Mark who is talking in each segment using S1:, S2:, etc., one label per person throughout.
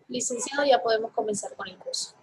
S1: Licenciado, ya podemos comenzar con el curso.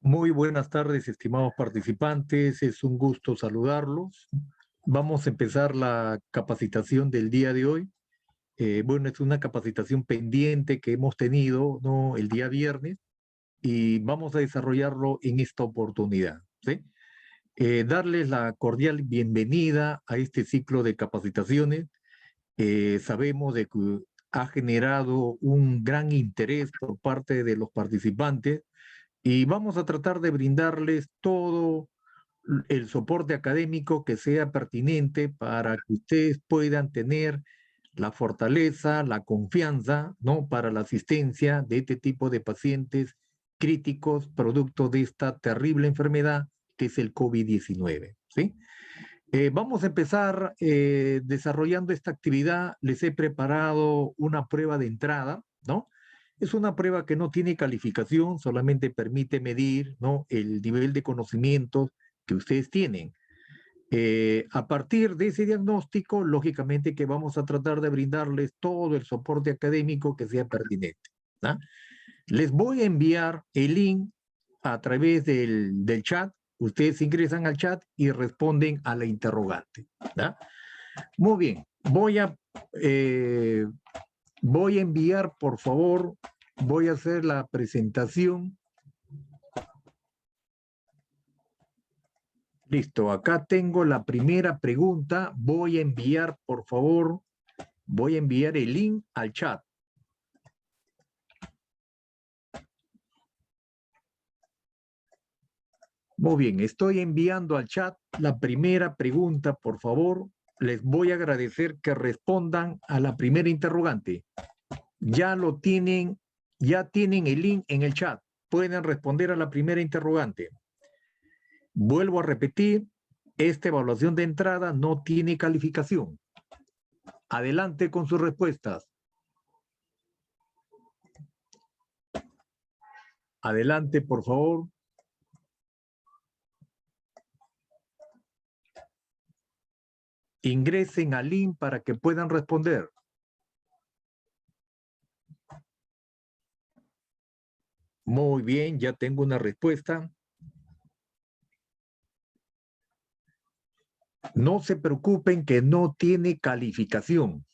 S2: Muy buenas tardes, estimados participantes. Es un gusto saludarlos. Vamos a empezar la capacitación del día de hoy. Bueno, es una capacitación pendiente que hemos tenido, ¿no?, el día viernes y vamos a desarrollarlo en esta oportunidad, ¿sí? Darles la cordial bienvenida a este ciclo de capacitaciones. Sabemos de que ha generado un gran interés por parte de los participantes y vamos a tratar de brindarles todo el soporte académico que sea pertinente para que ustedes puedan tener la fortaleza, la confianza, ¿no?, para la asistencia de este tipo de pacientes críticos producto de esta terrible enfermedad que es el COVID-19, ¿sí? Vamos a empezar desarrollando esta actividad. Les he preparado una prueba de entrada, ¿no? Es una prueba que no tiene calificación, solamente permite medir, ¿no?, el nivel de conocimientos que ustedes tienen. A partir de ese diagnóstico, lógicamente que vamos a tratar de brindarles todo el soporte académico que sea pertinente, ¿no? Les voy a enviar el link a través del chat. Ustedes ingresan al chat y responden a la interrogante, ¿no? Muy bien, voy a enviar, por favor, voy a hacer la presentación. Listo, acá tengo la primera pregunta. Voy a enviar, por favor, voy a enviar el link al chat. Muy bien, estoy enviando al chat la primera pregunta, por favor. Les voy a agradecer que respondan a la primera interrogante. Ya lo tienen, ya tienen el link en el chat. Pueden responder a la primera interrogante. Vuelvo a repetir, esta evaluación de entrada no tiene calificación. Adelante con sus respuestas. Adelante, por favor. Ingresen al link para que puedan responder. Muy bien, ya tengo una respuesta. No se preocupen que no tiene calificación.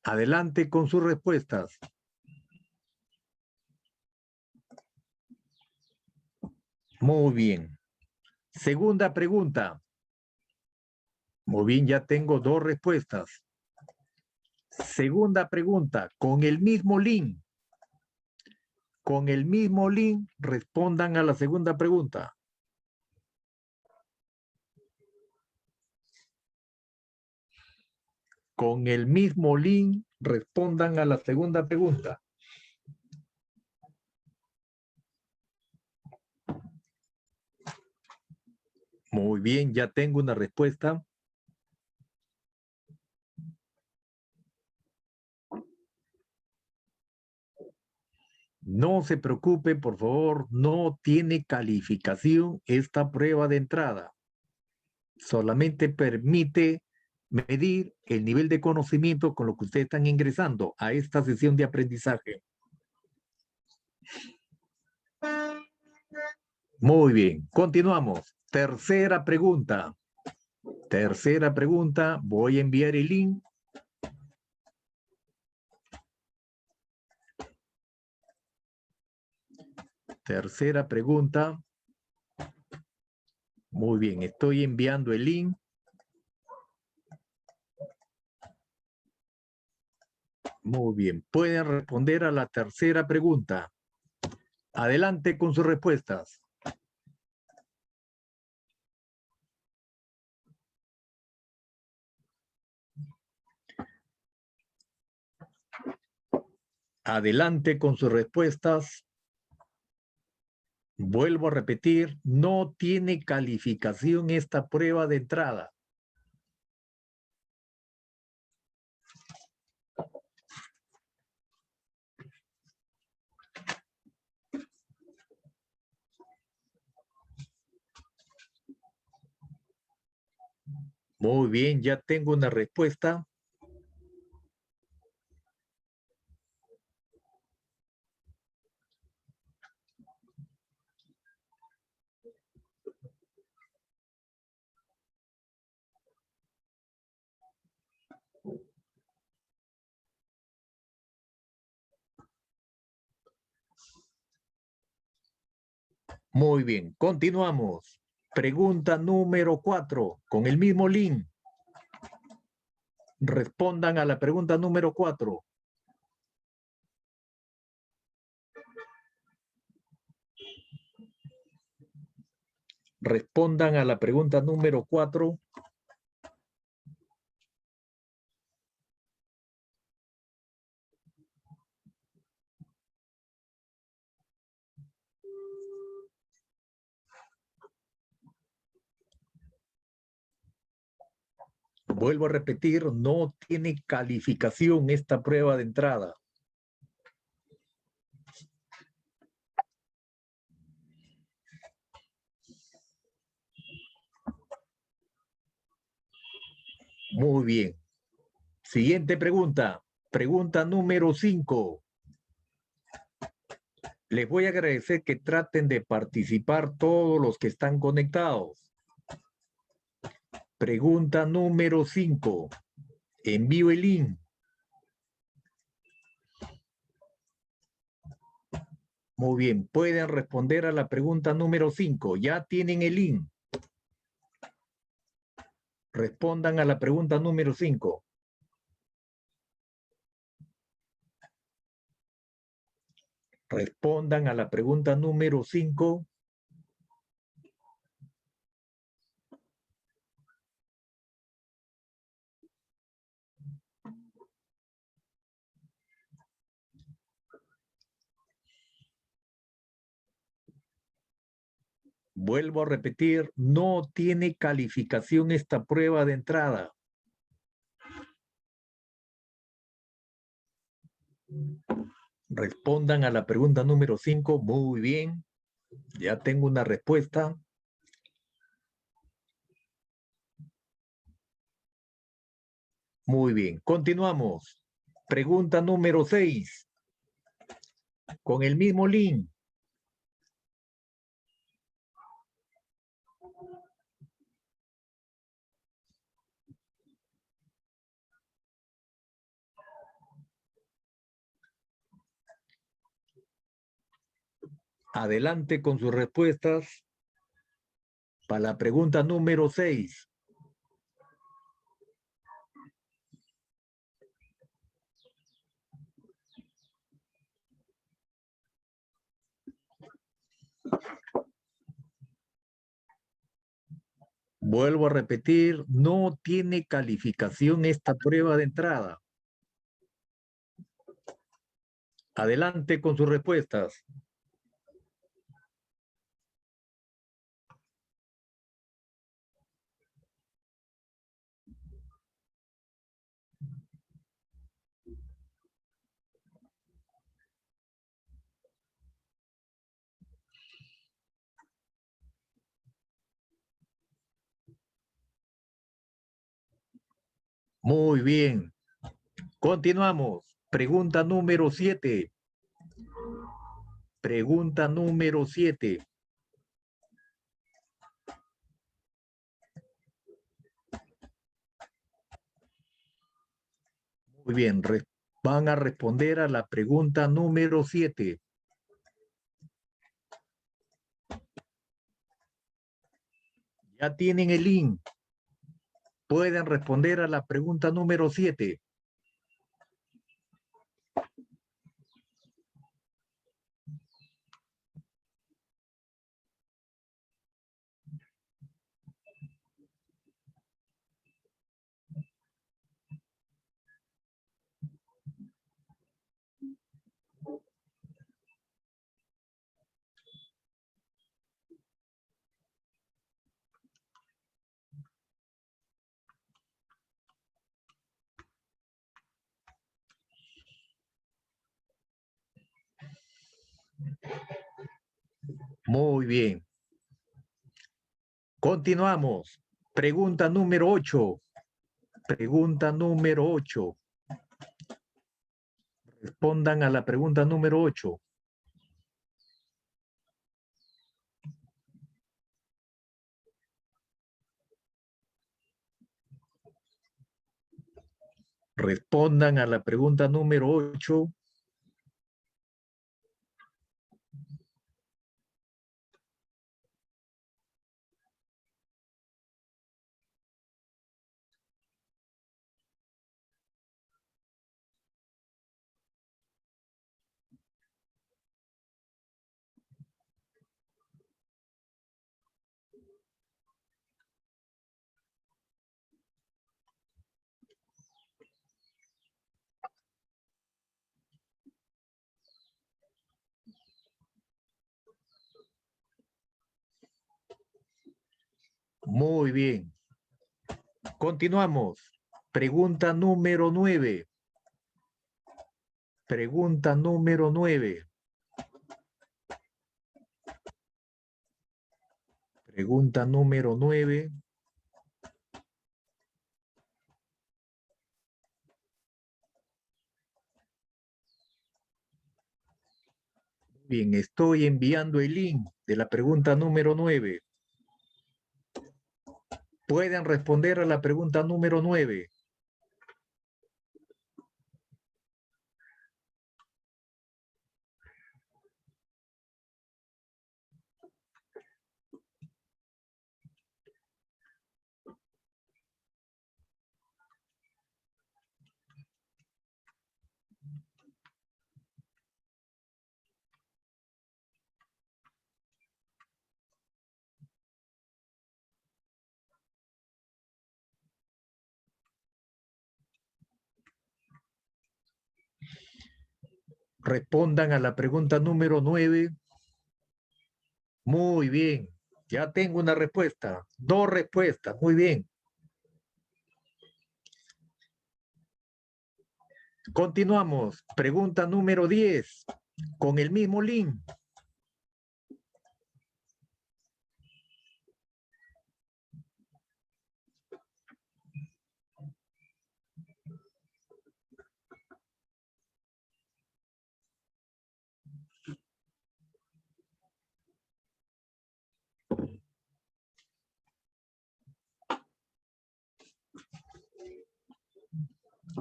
S2: Adelante con sus respuestas. Muy bien. Segunda pregunta. Muy bien, ya tengo dos respuestas. Segunda pregunta, con el mismo link. Con el mismo link respondan a la segunda pregunta. Con el mismo link Respondan a la segunda pregunta. Muy bien, ya tengo una respuesta. No se preocupe, por favor, no tiene calificación esta prueba de entrada. Solamente permite medir el nivel de conocimiento con lo que ustedes están ingresando a esta sesión de aprendizaje. Muy bien, continuamos. Tercera pregunta. Tercera pregunta, voy a enviar el link. Tercera pregunta. Muy bien, estoy enviando el link. Muy bien, pueden responder a la tercera pregunta. Adelante con sus respuestas. Adelante con sus respuestas. Vuelvo a repetir, no tiene calificación esta prueba de entrada. Muy bien, ya tengo una respuesta. Muy bien, continuamos. Pregunta número 4, con el mismo link. Respondan a la pregunta número 4. Respondan a la pregunta número 4. Vuelvo a repetir, no tiene calificación esta prueba de entrada. Muy bien. Siguiente pregunta. Pregunta número 5. Les voy a agradecer que traten de participar todos los que están conectados. Pregunta número 5. Envío el link. Muy bien, pueden responder a la pregunta número 5. Ya tienen el link. Respondan a la pregunta número 5. Respondan a la pregunta número 5. Vuelvo a repetir, no tiene calificación esta prueba de entrada. Respondan a la pregunta número 5. Muy bien. Ya tengo una respuesta. Muy bien. Continuamos. Pregunta número 6. Con el mismo link. Adelante con sus respuestas para la pregunta número 6. Vuelvo a repetir, no tiene calificación esta prueba de entrada. Adelante con sus respuestas. Muy bien. Continuamos. Pregunta número 7. Pregunta número 7. Muy bien. Van a responder a la pregunta número 7. Ya tienen el link. Pueden responder a la pregunta número 7. Muy bien. Continuamos. Pregunta número 8. Pregunta número 8. Respondan a la pregunta número 8. Respondan a la pregunta número 8. Muy bien. Continuamos. Pregunta número 9. Pregunta número 9. Pregunta número 9. Bien, estoy enviando el link de la pregunta número 9. Pueden responder a la pregunta número 9. Respondan a la pregunta número 9. Muy bien. Ya tengo una respuesta. 2 respuestas. Muy bien. Continuamos. Pregunta número 10. Con el mismo link.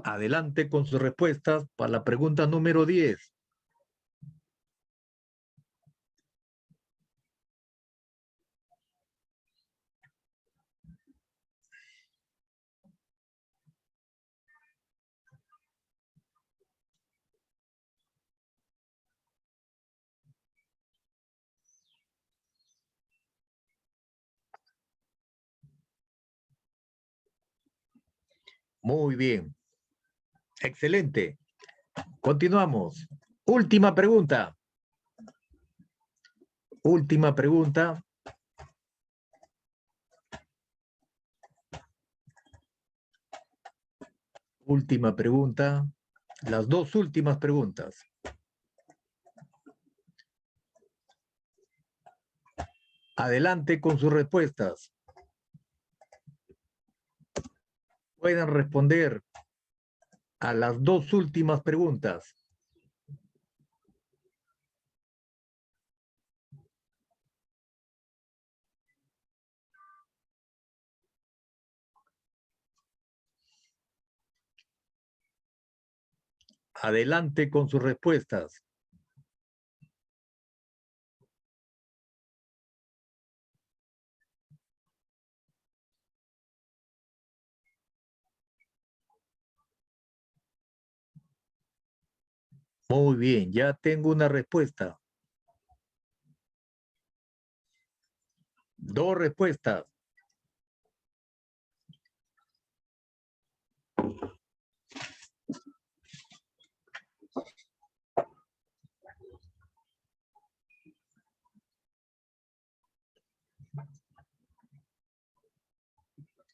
S2: Adelante con sus respuestas para la pregunta número 10. Muy bien. Excelente. Continuamos. Última pregunta. Última pregunta. Última pregunta. Las dos últimas preguntas. Adelante con sus respuestas. Pueden responder a las dos últimas preguntas. Adelante con sus respuestas. Muy bien, ya tengo una respuesta. Dos respuestas.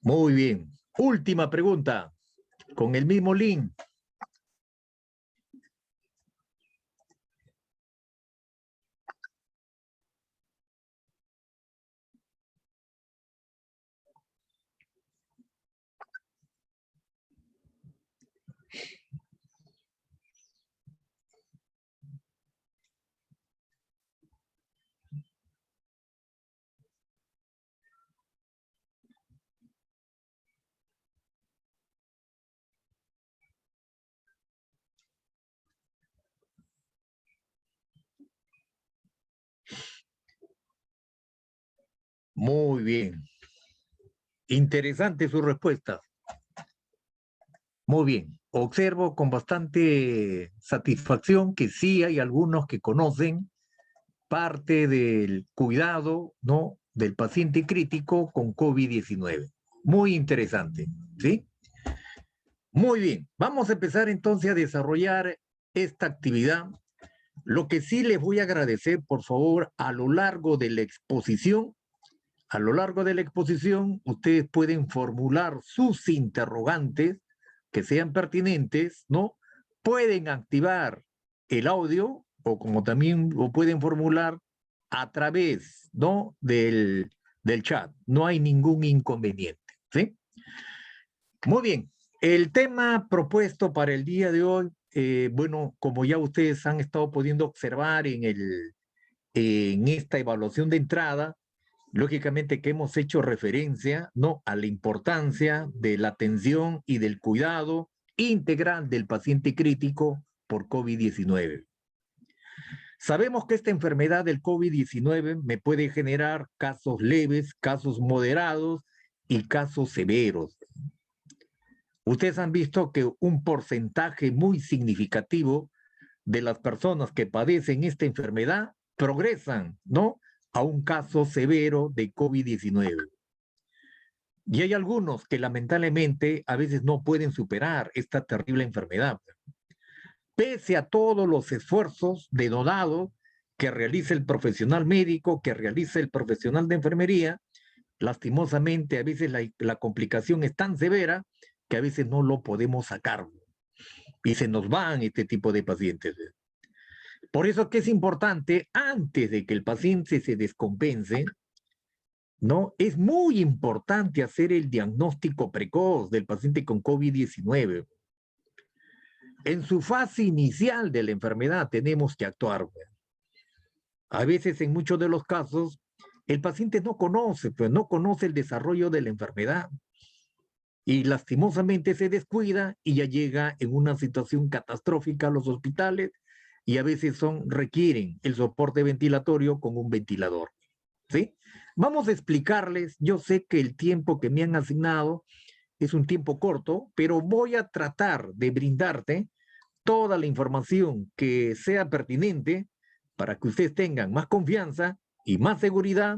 S2: Muy bien. Última pregunta. Con el mismo link. Muy bien. Interesante su respuesta. Muy bien. Observo con bastante satisfacción que sí hay algunos que conocen parte del cuidado, ¿no?, del paciente crítico con COVID-19. Muy interesante, ¿sí? Muy bien. Vamos a empezar entonces a desarrollar esta actividad. Lo que sí les voy a agradecer, por favor, a lo largo de la exposición, ustedes pueden formular sus interrogantes que sean pertinentes, ¿no? Pueden activar el audio o como también lo pueden formular a través, ¿no?, del chat. No hay ningún inconveniente, ¿sí? Muy bien. El tema propuesto para el día de hoy, bueno, como ya ustedes han estado pudiendo observar en esta evaluación de entrada, lógicamente que hemos hecho referencia, ¿no?, a la importancia de la atención y del cuidado integral del paciente crítico por COVID-19. Sabemos que esta enfermedad del COVID-19 me puede generar casos leves, casos moderados y casos severos. Ustedes han visto que un porcentaje muy significativo de las personas que padecen esta enfermedad progresan, ¿no?, a un caso severo de COVID-19. Y hay algunos que lamentablemente a veces no pueden superar esta terrible enfermedad. Pese a todos los esfuerzos denodados que realiza el profesional médico, que realiza el profesional de enfermería, lastimosamente a veces la complicación es tan severa que a veces no lo podemos sacar y se nos van este tipo de pacientes. Por eso es que es importante, antes de que el paciente se descompense, ¿no?, es muy importante hacer el diagnóstico precoz del paciente con COVID-19. En su fase inicial de la enfermedad tenemos que actuar. A veces, en muchos de los casos, el paciente no conoce, pues no conoce el desarrollo de la enfermedad y lastimosamente se descuida y ya llega en una situación catastrófica a los hospitales y a veces requieren el soporte ventilatorio con un ventilador, ¿sí? Vamos a explicarles, yo sé que el tiempo que me han asignado es un tiempo corto, pero voy a tratar de brindarte toda la información que sea pertinente para que ustedes tengan más confianza y más seguridad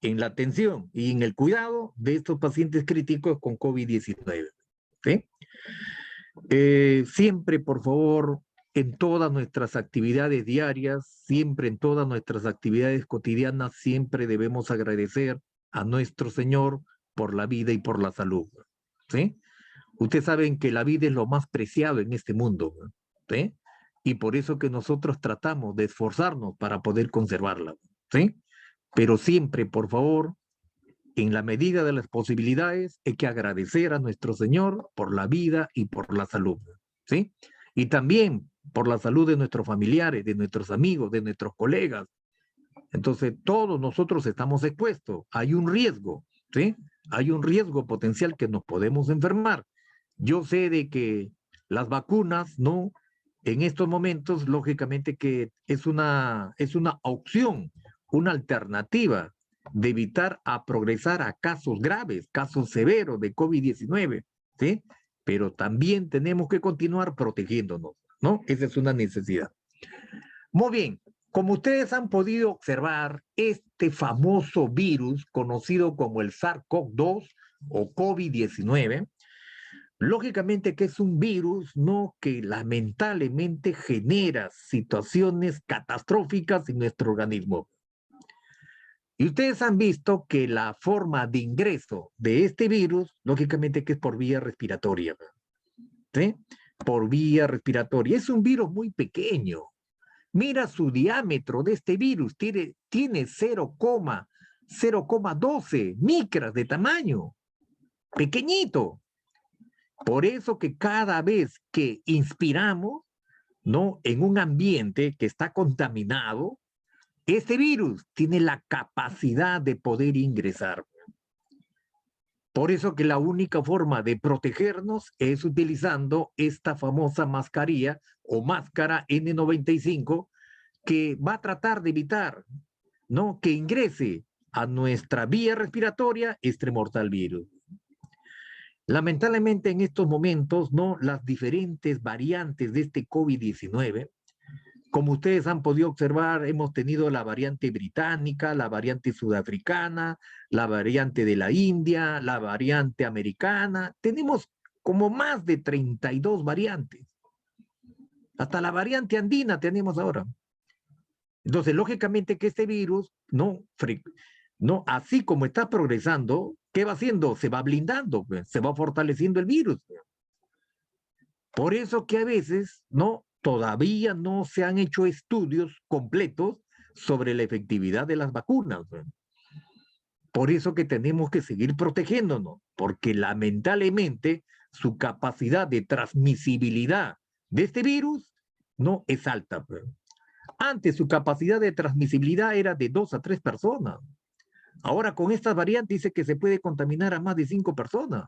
S2: en la atención y en el cuidado de estos pacientes críticos con COVID-19. ¿Sí? Siempre, por favor, en todas nuestras actividades diarias, siempre en todas nuestras actividades cotidianas, siempre debemos agradecer a nuestro Señor por la vida y por la salud, ¿sí? Ustedes saben que la vida es lo más preciado en este mundo, ¿sí? Y por eso que nosotros tratamos de esforzarnos para poder conservarla, ¿sí? Pero siempre, por favor, en la medida de las posibilidades, hay que agradecer a nuestro Señor por la vida y por la salud, ¿sí? Y también por la salud de nuestros familiares, de nuestros amigos, de nuestros colegas. Entonces, todos nosotros estamos expuestos. Hay un riesgo, ¿sí? Hay un riesgo potencial que nos podemos enfermar. Yo sé de que las vacunas, ¿no? En estos momentos, lógicamente que es una opción, una alternativa de evitar a progresar a casos graves, casos severos de COVID-19, ¿sí? Pero también tenemos que continuar protegiéndonos, ¿no? Esa es una necesidad. Muy bien, como ustedes han podido observar, este famoso virus conocido como el SARS-CoV-2 o COVID-19, lógicamente que es un virus, ¿no?, que lamentablemente genera situaciones catastróficas en nuestro organismo. Y ustedes han visto que la forma de ingreso de este virus, lógicamente que es por vía respiratoria, ¿sí? Por vía respiratoria. Es un virus muy pequeño. Mira su diámetro de este virus, tiene 0,12 micras de tamaño, pequeñito. Por eso que cada vez que inspiramos, ¿no?, en un ambiente que está contaminado, este virus tiene la capacidad de poder ingresar. Por eso que la única forma de protegernos es utilizando esta famosa mascarilla o máscara N95 que va a tratar de evitar, ¿no?, que ingrese a nuestra vía respiratoria este mortal virus. Lamentablemente en estos momentos, ¿no?, las diferentes variantes de este COVID-19, como ustedes han podido observar, hemos tenido la variante británica, la variante sudafricana, la variante de la India, la variante americana. Tenemos como más de 32 variantes. Hasta la variante andina tenemos ahora. Entonces, lógicamente que este virus, no, así como está progresando, ¿qué va haciendo? Se va blindando, pues, se va fortaleciendo el virus. Por eso que a veces, ¿no?, todavía no se han hecho estudios completos sobre la efectividad de las vacunas. Por eso que tenemos que seguir protegiéndonos, porque lamentablemente su capacidad de transmisibilidad de este virus no es alta. Antes su capacidad de transmisibilidad era de 2 a 3 personas. Ahora con estas variantes dice que se puede contaminar a más de 5 personas.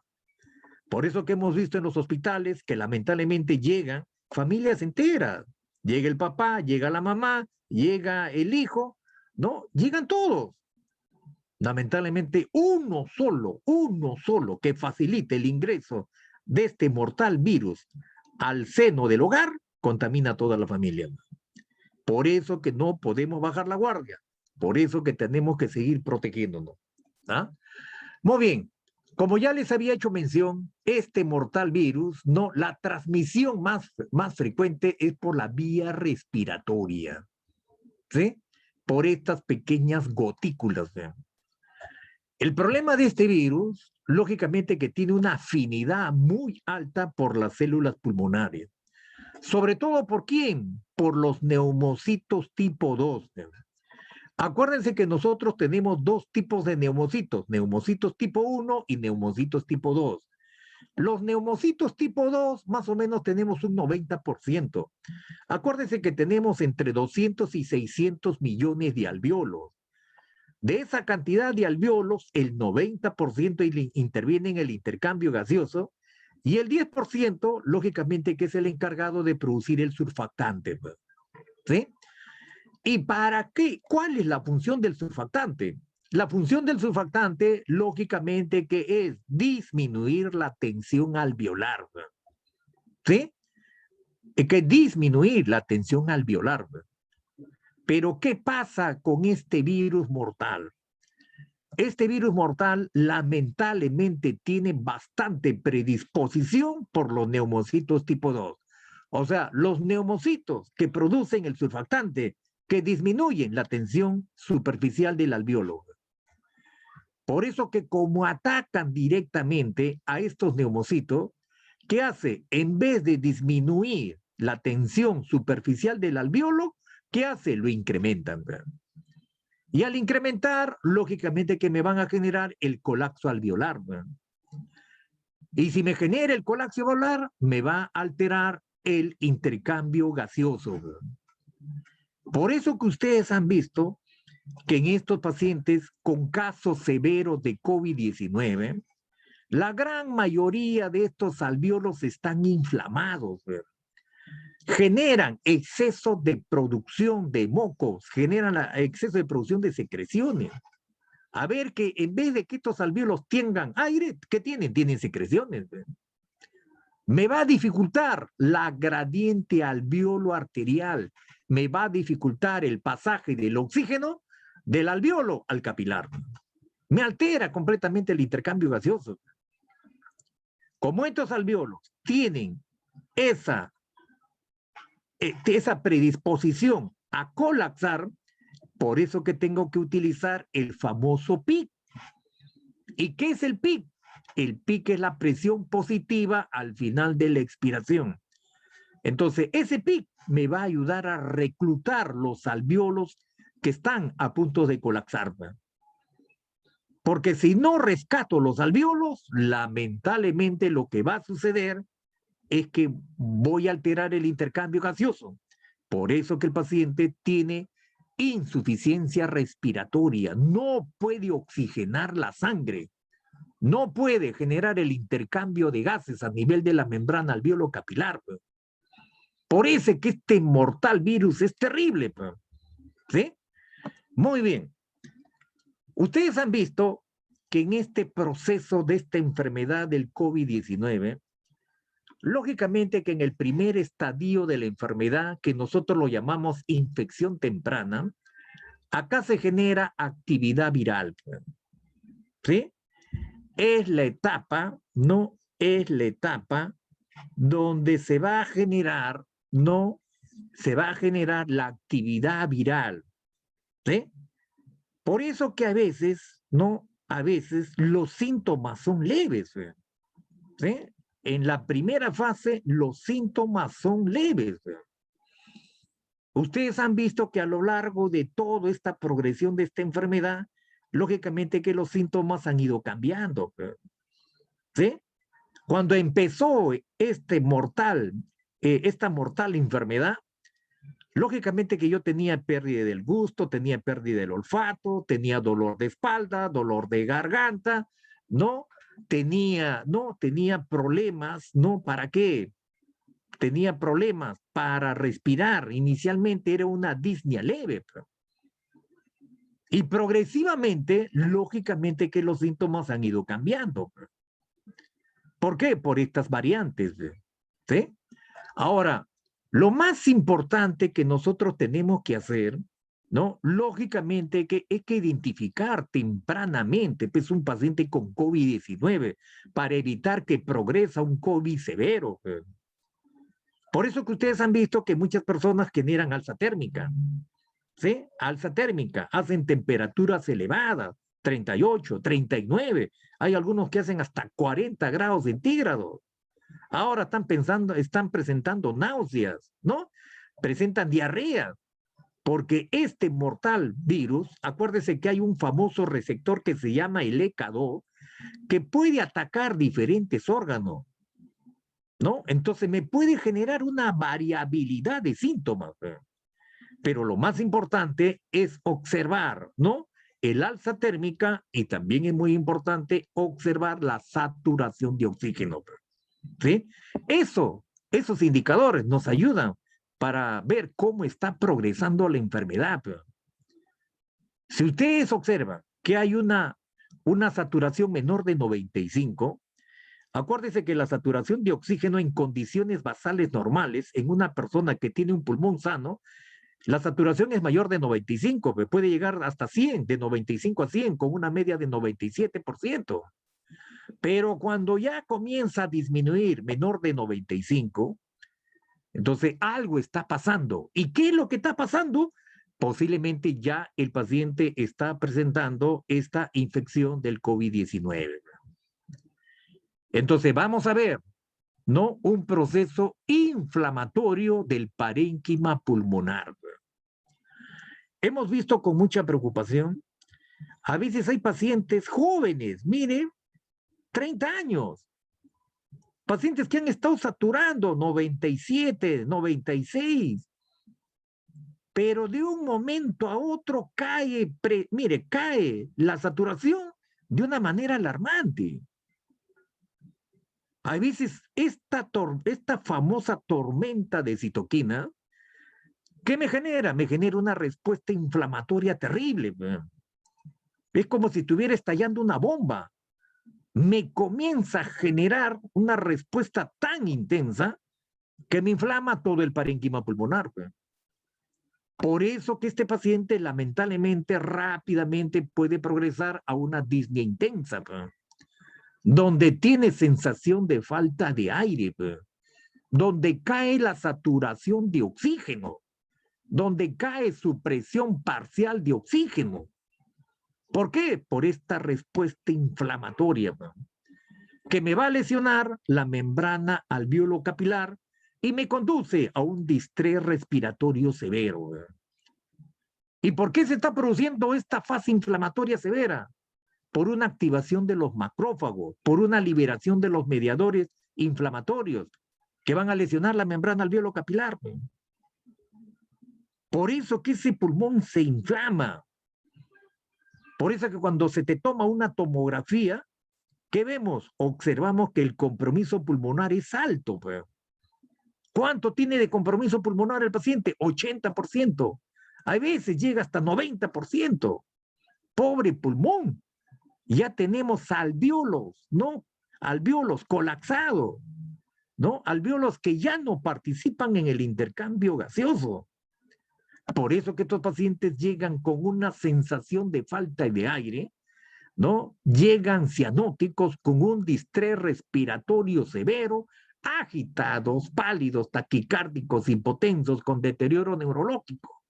S2: Por eso que hemos visto en los hospitales que lamentablemente llegan familias enteras. Llega el papá, llega la mamá, llega el hijo, ¿no? Llegan todos. Lamentablemente uno solo que facilite el ingreso de este mortal virus al seno del hogar, contamina a toda la familia. Por eso que no podemos bajar la guardia. Por eso que tenemos que seguir protegiéndonos. ¿Ah? Muy bien. Como ya les había hecho mención, este mortal virus, no, la transmisión más frecuente es por la vía respiratoria, ¿sí? Por estas pequeñas gotículas. ¿sí? El problema de este virus, lógicamente que tiene una afinidad muy alta por las células pulmonares. Sobre todo, ¿por quién? Por los neumocitos tipo 2. Acuérdense que nosotros tenemos dos tipos de neumocitos tipo 1 y neumocitos tipo 2. Los neumocitos tipo 2 más o menos tenemos un 90%. Acuérdense que tenemos entre 200 y 600 millones de alvéolos. De esa cantidad de alvéolos, el 90% interviene en el intercambio gaseoso y el 10%, lógicamente, que es el encargado de producir el surfactante. ¿Sí? ¿Y para qué? ¿Cuál es la función del surfactante? La función del surfactante, lógicamente, que es disminuir la tensión alveolar. ¿Sí? Que disminuir la tensión alveolar. Pero, ¿qué pasa con este virus mortal? Este virus mortal lamentablemente tiene bastante predisposición por los neumocitos tipo 2. O sea, los neumocitos que producen el surfactante que disminuyen la tensión superficial del alveolo. Por eso que como atacan directamente a estos neumocitos, ¿qué hace? En vez de disminuir la tensión superficial del alveolo, ¿qué hace? Lo incrementan. Y al incrementar, lógicamente que me van a generar el colapso alveolar. Y si me genera el colapso alveolar, me va a alterar el intercambio gaseoso. Por eso que ustedes han visto que en estos pacientes con casos severos de COVID-19, la gran mayoría de estos alvéolos están inflamados, generan exceso de producción de mocos, generan exceso de producción de secreciones. A ver que en vez de que estos alvéolos tengan aire, ¿qué tienen? Tienen secreciones. Me va a dificultar la gradiente alvéolo arterial, me va a dificultar el pasaje del oxígeno del alvéolo al capilar. Me altera completamente el intercambio gaseoso. Como estos alvéolos tienen esa predisposición a colapsar, por eso que tengo que utilizar el famoso PIC. ¿Y qué es el PIC? El PIC es la presión positiva al final de la expiración. Entonces, ese PIC me va a ayudar a reclutar los alvéolos que están a punto de colapsar. Porque si no rescato los alvéolos, lamentablemente lo que va a suceder es que voy a alterar el intercambio gaseoso. Por eso que el paciente tiene insuficiencia respiratoria, no puede oxigenar la sangre, no puede generar el intercambio de gases a nivel de la membrana alvéolo capilar. Por eso que este mortal virus es terrible. ¿Sí? Muy bien. Ustedes han visto que en este proceso de esta enfermedad del COVID-19, lógicamente que en el primer estadio de la enfermedad, que nosotros lo llamamos infección temprana, acá se genera actividad viral. ¿Sí? Es la etapa, ¿no? Es la etapa donde se va a generar, ¿no? Se va a generar la actividad viral. ¿Sí? Por eso que a veces, ¿no? A veces los síntomas son leves. ¿Sí? En la primera fase, los síntomas son leves. Ustedes han visto que a lo largo de toda esta progresión de esta enfermedad, lógicamente que los síntomas han ido cambiando. ¿Sí? Cuando empezó esta mortal enfermedad, lógicamente que yo tenía pérdida del gusto, tenía pérdida del olfato, tenía dolor de espalda, dolor de garganta, ¿no? Tenía problemas, ¿no? ¿Para qué? Tenía problemas para respirar. Inicialmente era una disnea leve. Y progresivamente, lógicamente que los síntomas han ido cambiando. ¿Por qué? Por estas variantes. ¿Sí? Ahora, lo más importante que nosotros tenemos que hacer, ¿no? Lógicamente que hay que identificar tempranamente pues, un paciente con COVID-19 para evitar que progrese a un COVID severo. Por eso que ustedes han visto que muchas personas generan alza térmica. ¿Sí? Alza térmica, hacen temperaturas elevadas, 38, 39. Hay algunos que hacen hasta 40 grados centígrados. Ahora están presentando náuseas, ¿no? Presentan diarrea, porque este mortal virus, acuérdese que hay un famoso receptor que se llama el ECA2, que puede atacar diferentes órganos, ¿no? Entonces me puede generar una variabilidad de síntomas, pero lo más importante es observar, ¿no? El alza térmica y también es muy importante observar la saturación de oxígeno. ¿Sí? Esos indicadores nos ayudan para ver cómo está progresando la enfermedad. Si ustedes observan que hay una saturación menor de 95, acuérdense que la saturación de oxígeno en condiciones basales normales, en una persona que tiene un pulmón sano, la saturación es mayor de 95, puede llegar hasta 100, de 95 a 100, con una media de 97%. Pero cuando ya comienza a disminuir menor de 95, Entonces, algo está pasando. ¿Y qué es lo que está pasando? Posiblemente ya el paciente está presentando esta infección del COVID-19. Entonces, vamos a ver, ¿no? Un proceso inflamatorio del parénquima pulmonar. Hemos visto con mucha preocupación, a veces hay pacientes jóvenes, mire, 30 años, pacientes que han estado saturando 97, 96, pero de un momento a otro cae, mire, cae la saturación de una manera alarmante. A veces esta famosa tormenta de citoquina, ¿qué me genera? Me genera una respuesta inflamatoria terrible. Es como si estuviera estallando una bomba. Me comienza a generar una respuesta tan intensa que me inflama todo el parénquima pulmonar. Por eso que este paciente lamentablemente rápidamente puede progresar a una disnea intensa, donde tiene sensación de falta de aire, donde cae la saturación de oxígeno, donde cae su presión parcial de oxígeno. ¿Por qué? Por esta respuesta inflamatoria, que me va a lesionar la membrana alveolo-capilar y me conduce a un distrés respiratorio severo. ¿Y por qué se está produciendo esta fase inflamatoria severa? Por una activación de los macrófagos, por una liberación de los mediadores inflamatorios que van a lesionar la membrana alveolo-capilar. Por eso que ese pulmón se inflama. Por eso que cuando se te toma una tomografía, ¿qué vemos? Observamos que el compromiso pulmonar es alto. ¿Cuánto tiene de compromiso pulmonar el paciente? 80%. A veces llega hasta 90%. Pobre pulmón. Ya tenemos alvéolos, ¿no? Alvéolos colapsados, ¿no? Alvéolos que ya no participan en el intercambio gaseoso. Por eso que estos pacientes llegan con una sensación de falta de aire, ¿no? Llegan cianóticos con un distrés respiratorio severo, agitados, pálidos, taquicárdicos, hipotensos, con deterioro neurológico.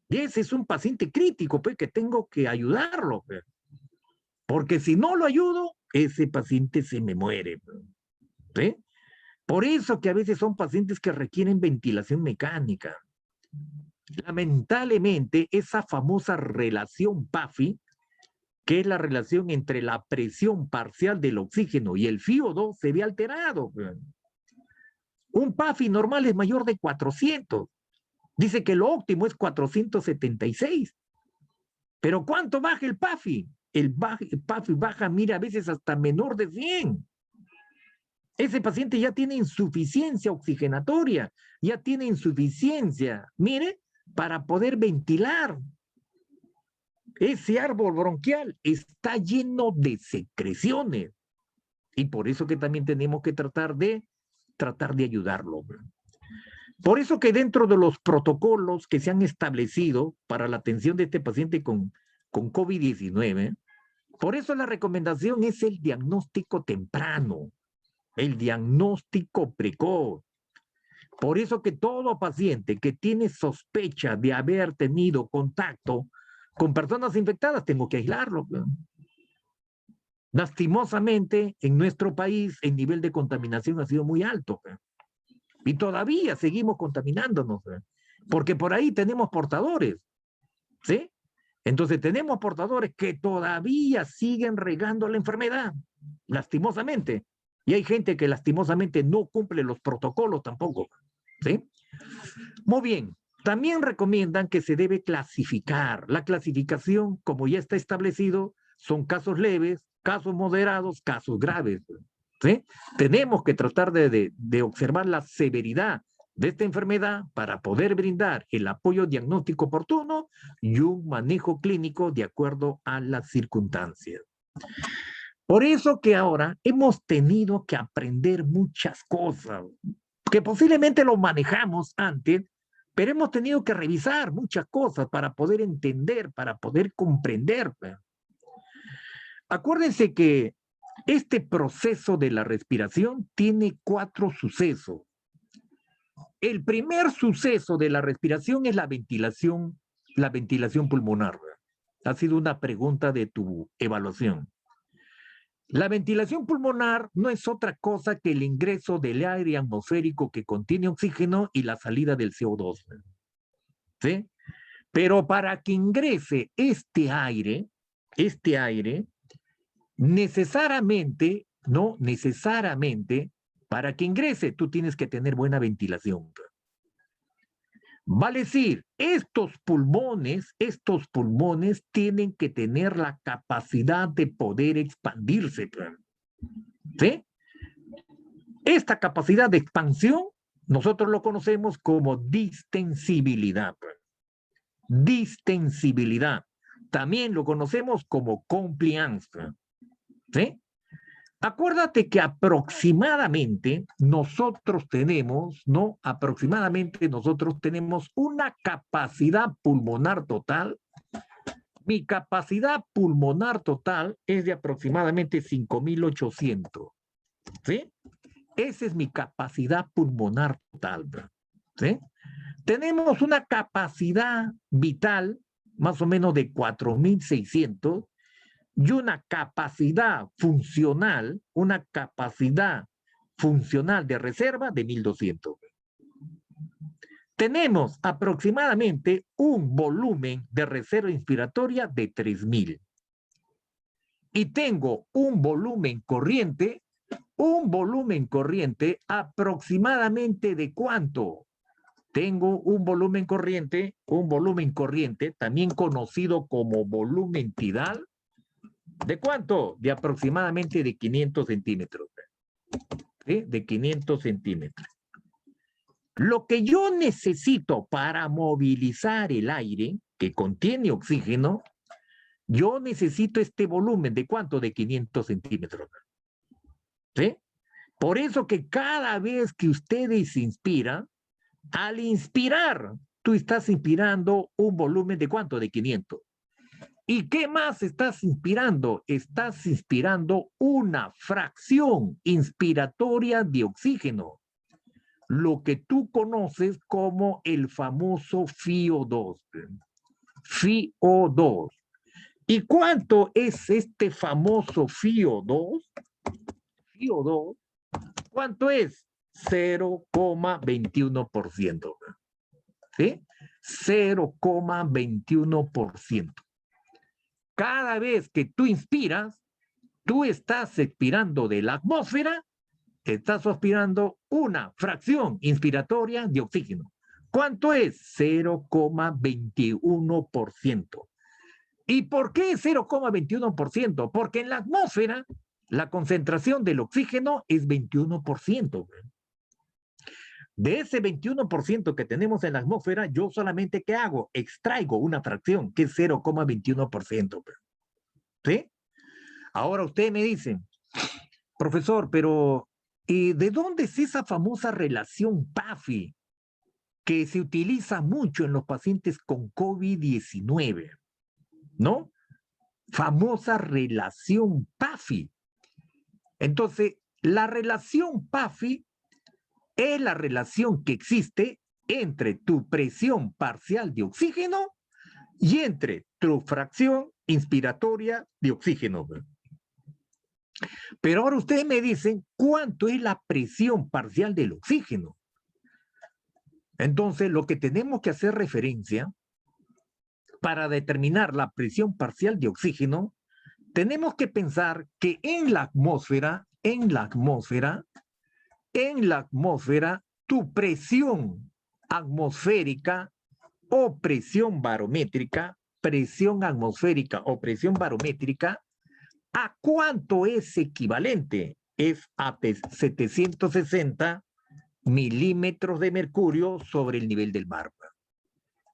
S2: Y ese es un paciente crítico, pues, que tengo que ayudarlo, pues. Porque si no lo ayudo, ese paciente se me muere, ¿sí? Por eso que a veces son pacientes que requieren ventilación mecánica. Lamentablemente, esa famosa relación PAFI, que es la relación entre la presión parcial del oxígeno y el FiO2, se ve alterado. Un PAFI normal es mayor de 400. Dice que lo óptimo es 476. Pero ¿cuánto baja el PAFI? El PAFI baja, mira, a veces hasta menor de 100. Ese paciente ya tiene insuficiencia oxigenatoria, ya tiene insuficiencia, mire, para poder ventilar. Ese árbol bronquial está lleno de secreciones. Y por eso que también tenemos que tratar de ayudarlo. Por eso que dentro de los protocolos que se han establecido para la atención de este paciente con COVID-19, por eso la recomendación es el diagnóstico temprano, el diagnóstico precoz. Por eso que todo paciente que tiene sospecha de haber tenido contacto con personas infectadas, tengo que aislarlo. Lastimosamente, en nuestro país, el nivel de contaminación ha sido muy alto. Y todavía seguimos contaminándonos, porque por ahí tenemos portadores, ¿sí? Entonces tenemos portadores que todavía siguen regando la enfermedad, lastimosamente. Y hay gente que lastimosamente no cumple los protocolos tampoco, ¿sí? Muy bien. También recomiendan que se debe clasificar. La clasificación, como ya está establecido, son casos leves, casos moderados, casos graves, ¿sí? Tenemos que tratar de observar la severidad de esta enfermedad para poder brindar el apoyo diagnóstico oportuno y un manejo clínico de acuerdo a las circunstancias. Por eso que ahora hemos tenido que aprender muchas cosas, que posiblemente lo manejamos antes, pero hemos tenido que revisar muchas cosas para poder entender, para poder comprender. Acuérdense que este proceso de la respiración tiene 4 sucesos. el primer suceso de la respiración es la ventilación pulmonar. Ha sido una pregunta de tu evaluación. La ventilación pulmonar no es otra cosa que el ingreso del aire atmosférico que contiene oxígeno y la salida del CO2. ¿Sí? Pero para que ingrese este aire, necesariamente, para que ingrese, tú tienes que tener buena ventilación. Vale decir, estos pulmones tienen que tener la capacidad de poder expandirse. ¿Sí? Esta capacidad de expansión, nosotros lo conocemos como distensibilidad. Distensibilidad. También lo conocemos como compliance. ¿Sí? Acuérdate que aproximadamente nosotros tenemos una capacidad pulmonar total. Mi capacidad pulmonar total es de aproximadamente 5.800. ¿Sí? Esa es mi capacidad pulmonar total. ¿Sí? Tenemos una capacidad vital más o menos de 4.600 y una capacidad funcional de reserva de 1.200. Tenemos aproximadamente un volumen de reserva inspiratoria de 3.000. Y tengo un volumen corriente aproximadamente de ¿cuánto? Tengo un volumen corriente, también conocido como volumen tidal. ¿De cuánto? De aproximadamente de 500 centímetros. ¿Sí? De 500 centímetros. Lo que yo necesito para movilizar el aire que contiene oxígeno, yo necesito este volumen. ¿De cuánto? De 500 centímetros. ¿Sí? Por eso que cada vez que ustedes inspiran, al inspirar, tú estás inspirando un volumen de ¿cuánto? De 500. ¿Y qué más estás inspirando? Estás inspirando una fracción inspiratoria de oxígeno, lo que tú conoces como el famoso FiO2. FiO2. ¿Y cuánto es este famoso FiO2? FiO2, ¿cuánto es? 0,21%. ¿Sí? 0,21%. Cada vez que tú inspiras, tú estás expirando de la atmósfera, estás aspirando una fracción inspiratoria de oxígeno. ¿Cuánto es? 0,21%. ¿Y por qué 0,21%? Porque en la atmósfera la concentración del oxígeno es 21%. De ese 21% que tenemos en la atmósfera, yo solamente ¿qué hago? Extraigo una fracción que es 0,21%. ¿Sí? Ahora usted me dice, profesor, pero ¿de dónde es esa famosa relación PAFI que se utiliza mucho en los pacientes con COVID-19? ¿No? Famosa relación PAFI. Entonces, la relación PAFI es la relación que existe entre tu presión parcial de oxígeno y entre tu fracción inspiratoria de oxígeno. Pero ahora ustedes me dicen cuánto es la presión parcial del oxígeno. Entonces, lo que tenemos que hacer referencia para determinar la presión parcial de oxígeno, tenemos que pensar que en la atmósfera, tu presión atmosférica o presión barométrica, ¿a cuánto es equivalente? Es a 760 milímetros de mercurio sobre el nivel del mar.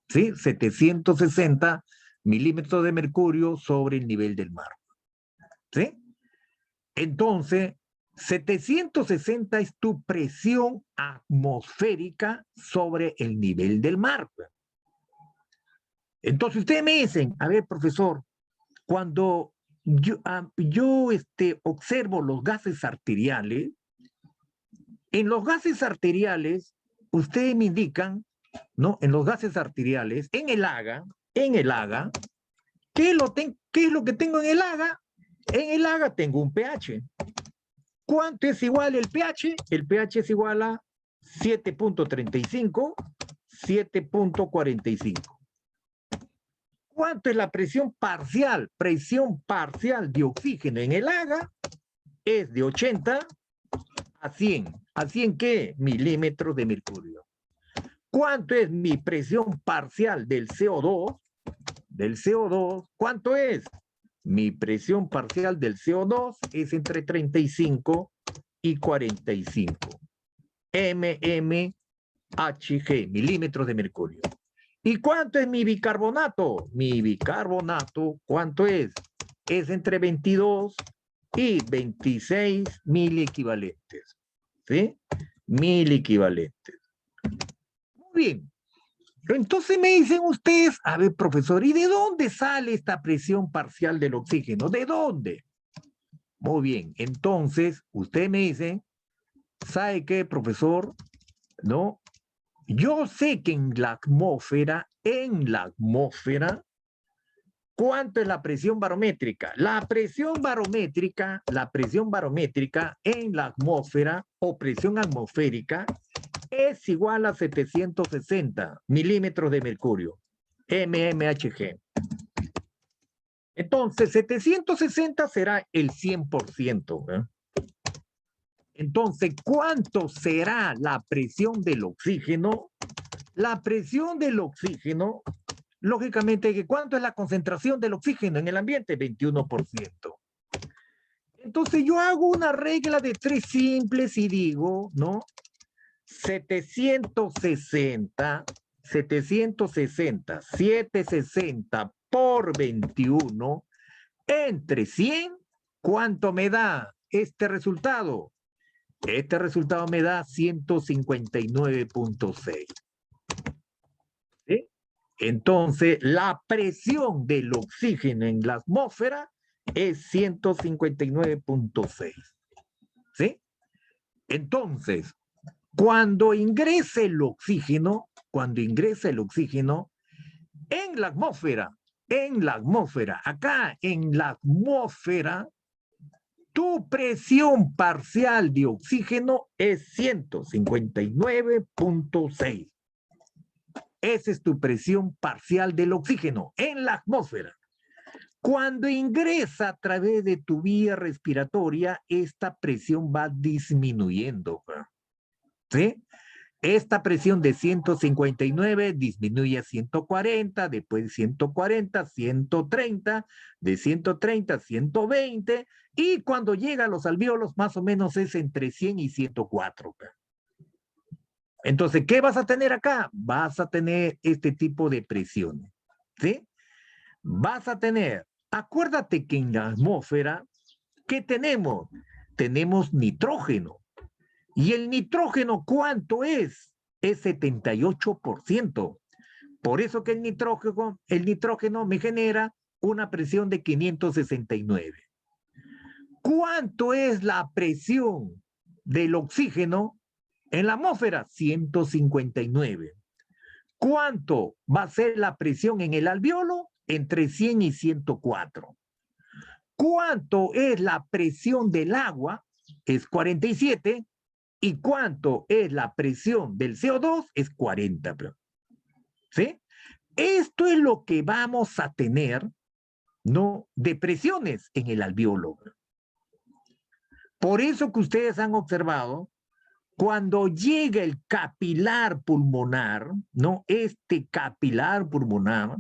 S2: ¿Sí? 760 milímetros de mercurio sobre el nivel del mar. ¿Sí? Entonces, 760 es tu presión atmosférica sobre el nivel del mar. Entonces, ustedes me dicen, a ver, profesor, cuando yo observo los gases arteriales, en los gases arteriales ustedes me indican, ¿no? En los gases arteriales, en el AGA, ¿qué es lo que tengo en el AGA? En el AGA tengo un pH. ¿Cuánto es igual el pH? El pH es igual a 7.35, 7.45. ¿Cuánto es la presión parcial? Presión parcial de oxígeno en el AGA es de 80 a 100. ¿A 100 qué? Milímetros de mercurio. ¿Cuánto es mi presión parcial del CO2? Del CO2, ¿cuánto es? Mi presión parcial del CO2 es entre 35 y 45. mmHg, milímetros de mercurio. ¿Y cuánto es mi bicarbonato? Mi bicarbonato, ¿cuánto es? Es entre 22 y 26 miliequivalentes. ¿Sí? Miliequivalentes. Muy bien. Entonces me dicen ustedes, a ver, profesor, ¿y de dónde sale esta presión parcial del oxígeno? ¿De dónde? Muy bien, entonces, usted me dice, ¿sabe qué, profesor? ¿No? Yo sé que en la atmósfera, ¿cuánto es la presión barométrica? La presión barométrica en la atmósfera o presión atmosférica es igual a 760 milímetros de mercurio, mmHg. Entonces, 760 será el 100%. Entonces, ¿cuánto será la presión del oxígeno? La presión del oxígeno, lógicamente, ¿cuánto es la concentración del oxígeno en el ambiente? 21%. Entonces, yo hago una regla de 3 simples y digo, ¿no? 760 por 21 entre 100, ¿cuánto me da este resultado? Este resultado me da 159.6. ¿Sí? Entonces, la presión del oxígeno en la atmósfera es 159.6. ¿Sí? Entonces, cuando ingrese el oxígeno, en la atmósfera, acá en la atmósfera, tu presión parcial de oxígeno es 159.6. Esa es tu presión parcial del oxígeno en la atmósfera. Cuando ingresa a través de tu vía respiratoria, esta presión va disminuyendo. ¿Sí? Esta presión de 159 disminuye a 140, después de 140, 130, de 130 a 120, y cuando llega a los alvéolos más o menos es entre 100 y 104. Entonces, ¿qué vas a tener acá? Vas a tener este tipo de presiones. ¿Sí? Vas a tener, acuérdate que en la atmósfera, ¿qué tenemos? Tenemos nitrógeno. ¿Y el nitrógeno cuánto es? Es 78%. Por eso que el nitrógeno me genera una presión de 569. ¿Cuánto es la presión del oxígeno en la atmósfera? 159. ¿Cuánto va a ser la presión en el alvéolo? Entre 100 y 104. ¿Cuánto es la presión del agua? Es 47. ¿Y cuánto es la presión del CO2? Es 40. ¿Sí? Esto es lo que vamos a tener, ¿no? De presiones en el alvéolo. Por eso que ustedes han observado, cuando llega el capilar pulmonar, ¿no? Este capilar pulmonar,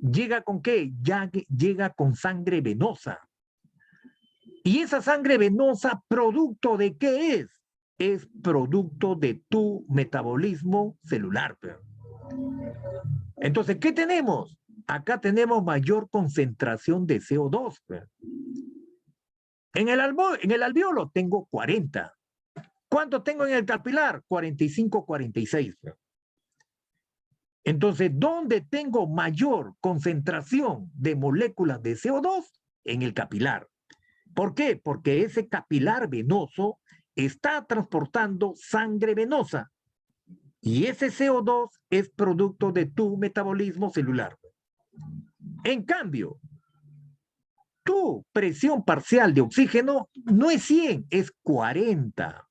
S2: ¿llega con qué? Llega con sangre venosa. ¿Y esa sangre venosa, producto de qué es? Es producto de tu metabolismo celular. Entonces, ¿qué tenemos? Acá tenemos mayor concentración de CO2. En el alvéolo tengo 40. ¿Cuánto tengo en el capilar? 45, 46. Entonces, ¿dónde tengo mayor concentración de moléculas de CO2? En el capilar. ¿Por qué? Porque ese capilar venoso está transportando sangre venosa. Y ese CO2 es producto de tu metabolismo celular. En cambio, tu presión parcial de oxígeno no es 100, es 40.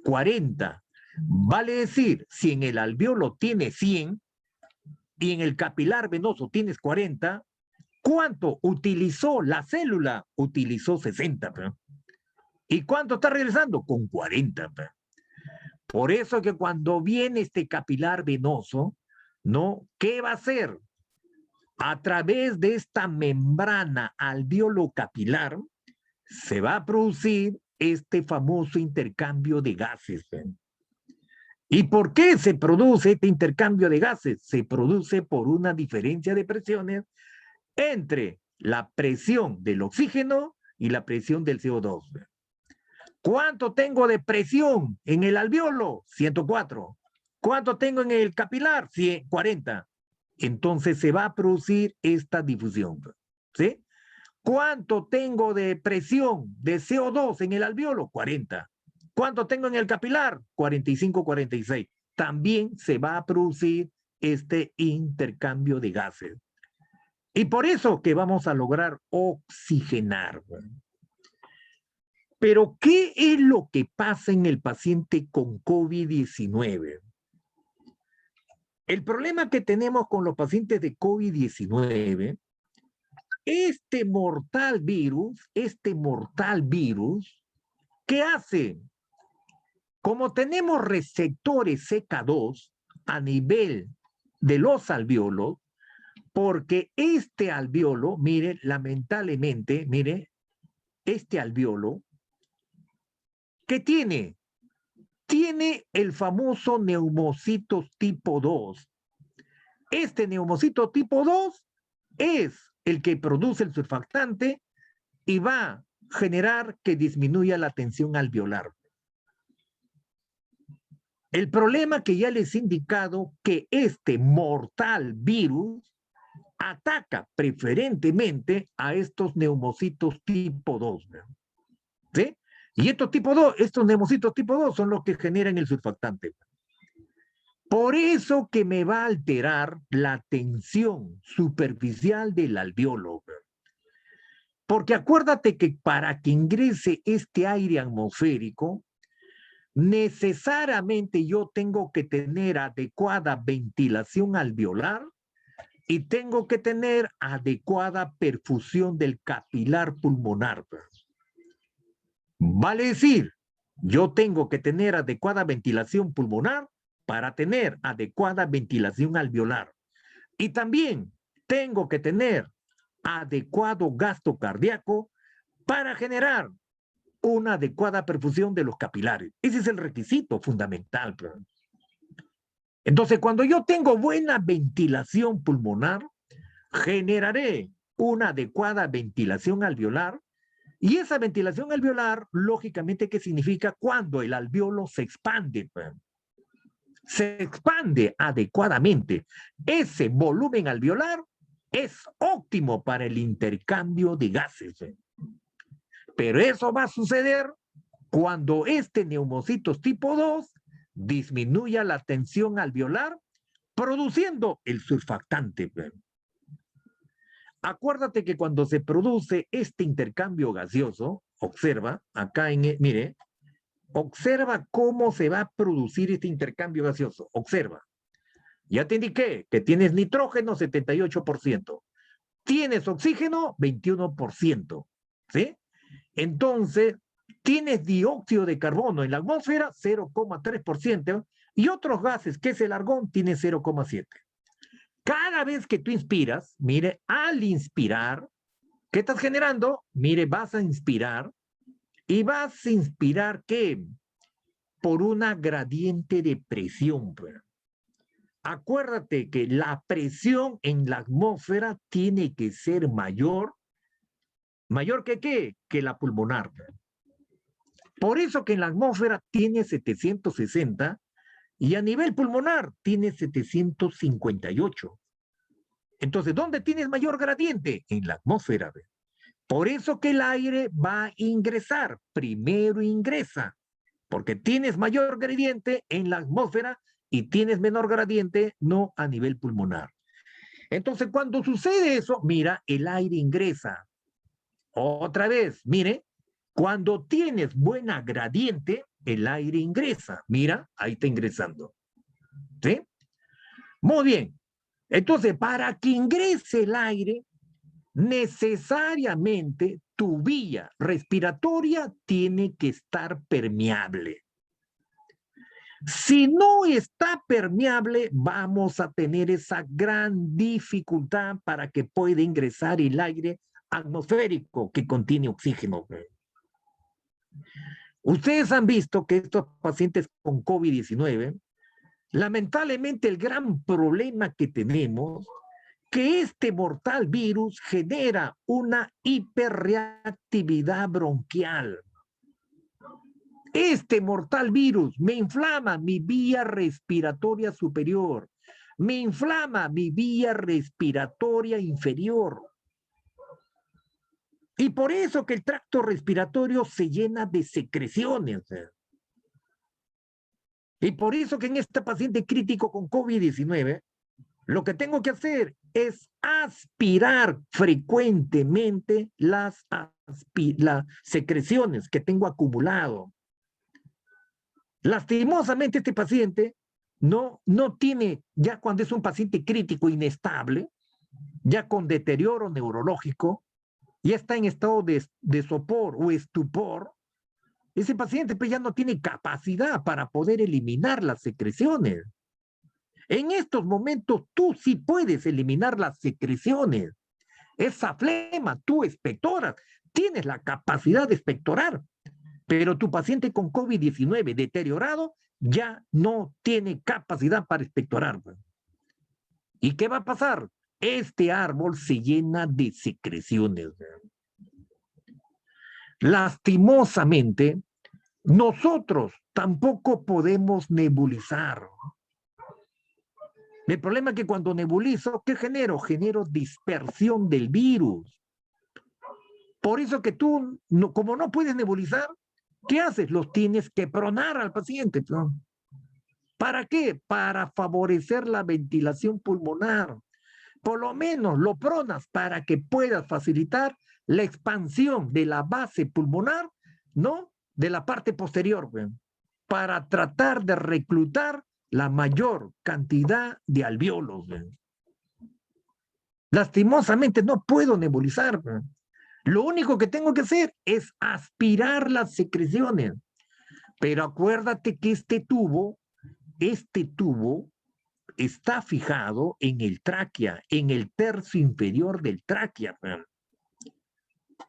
S2: 40. Vale decir, si en el alveolo tienes 100 y en el capilar venoso tienes 40, ¿cuánto utilizó la célula? Utilizó 60. ¿Y cuánto está regresando? Con 40. Por eso que cuando viene este capilar venoso, ¿no? ¿Qué va a hacer? A través de esta membrana alveolo capilar se va a producir este famoso intercambio de gases. ¿Y por qué se produce este intercambio de gases? Se produce por una diferencia de presiones entre la presión del oxígeno y la presión del CO2. ¿Cuánto tengo de presión en el alveolo? 104. ¿Cuánto tengo en el capilar? 40. Entonces se va a producir esta difusión. ¿Sí? ¿Cuánto tengo de presión de CO2 en el alveolo? 40. ¿Cuánto tengo en el capilar? 45, 46. También se va a producir este intercambio de gases. Y por eso que vamos a lograr oxigenar. Pero, ¿qué es lo que pasa en el paciente con COVID-19? El problema que tenemos con los pacientes de COVID-19, este mortal virus, ¿qué hace? Como tenemos receptores CK2 a nivel de los alveolos, porque este alveolo, mire, lamentablemente, mire, este alveolo, ¿qué tiene? Tiene el famoso neumocito tipo 2. Este neumocito tipo 2 es el que produce el surfactante y va a generar que disminuya la tensión alveolar. El problema que ya les he indicado que este mortal virus ataca preferentemente a estos neumocitos tipo 2. ¿Sí? Y estos neumocitos tipo 2 son los que generan el surfactante. Por eso que me va a alterar la tensión superficial del alveolo. Porque acuérdate que para que ingrese este aire atmosférico, necesariamente yo tengo que tener adecuada ventilación alveolar y tengo que tener adecuada perfusión del capilar pulmonar. Vale decir, yo tengo que tener adecuada ventilación pulmonar para tener adecuada ventilación alveolar. Y también tengo que tener adecuado gasto cardíaco para generar una adecuada perfusión de los capilares. Ese es el requisito fundamental. Entonces, cuando yo tengo buena ventilación pulmonar, generaré una adecuada ventilación alveolar. Y esa ventilación alveolar, lógicamente, ¿qué significa? Cuando el alveolo se expande. Se expande adecuadamente. Ese volumen alveolar es óptimo para el intercambio de gases. Pero eso va a suceder cuando este neumocitos tipo 2 disminuya la tensión alveolar, produciendo el surfactante. Acuérdate que cuando se produce este intercambio gaseoso, observa, acá mire, observa cómo se va a producir este intercambio gaseoso. Observa. Ya te indiqué que tienes nitrógeno 78%, tienes oxígeno 21%, ¿sí? Entonces, tienes dióxido de carbono en la atmósfera 0,3% y otros gases, que es el argón, tiene 0,7%. Cada vez que tú inspiras, mire, al inspirar, ¿qué estás generando? Mire, vas a inspirar y vas a inspirar ¿qué? Por una gradiente de presión. Acuérdate que la presión en la atmósfera tiene que ser mayor. ¿Mayor que qué? Que la pulmonar. Por eso que en la atmósfera tiene 760 y a nivel pulmonar tiene 758. Entonces, ¿dónde tienes mayor gradiente? En la atmósfera. Por eso que el aire va a ingresar. Primero ingresa, porque tienes mayor gradiente en la atmósfera y tienes menor gradiente, no a nivel pulmonar. Entonces, cuando sucede eso, mira, el aire ingresa. Otra vez, mire, cuando tienes buena gradiente, el aire ingresa. Mira, ahí está ingresando. ¿Sí? Muy bien. Entonces, para que ingrese el aire, necesariamente tu vía respiratoria tiene que estar permeable. Si no está permeable, vamos a tener esa gran dificultad para que pueda ingresar el aire atmosférico que contiene oxígeno. Ustedes han visto que estos pacientes con COVID-19, lamentablemente el gran problema que tenemos, que este mortal virus genera una hiperreactividad bronquial. Este mortal virus me inflama mi vía respiratoria superior, me inflama mi vía respiratoria inferior. Y por eso que el tracto respiratorio se llena de secreciones. Y por eso que en este paciente crítico con COVID-19, lo que tengo que hacer es aspirar frecuentemente las secreciones que tengo acumulado. Lastimosamente este paciente no tiene, ya cuando es un paciente crítico inestable, ya con deterioro neurológico, ya está en estado de sopor o estupor, ese paciente pues ya no tiene capacidad para poder eliminar las secreciones. En estos momentos tú sí puedes eliminar las secreciones. Esa flema, tú expectoras, tienes la capacidad de expectorar, pero tu paciente con COVID-19 deteriorado ya no tiene capacidad para expectorar. ¿Y qué va a pasar? Este árbol se llena de secreciones. Lastimosamente, nosotros tampoco podemos nebulizar. El problema es que cuando nebulizo, ¿qué genero? Genero dispersión del virus. Por eso que tú, como no puedes nebulizar, ¿qué haces? Los tienes que pronar al paciente, ¿no? ¿Para qué? Para favorecer la ventilación pulmonar. Por lo menos lo pronas para que puedas facilitar la expansión de la base pulmonar, ¿no? De la parte posterior, ¿no? Para tratar de reclutar la mayor cantidad de alvéolos. ¿No? Lastimosamente no puedo nebulizar. ¿No? Lo único que tengo que hacer es aspirar las secreciones. Pero acuérdate que este tubo está fijado en el tráquea, en el tercio inferior del tráquea.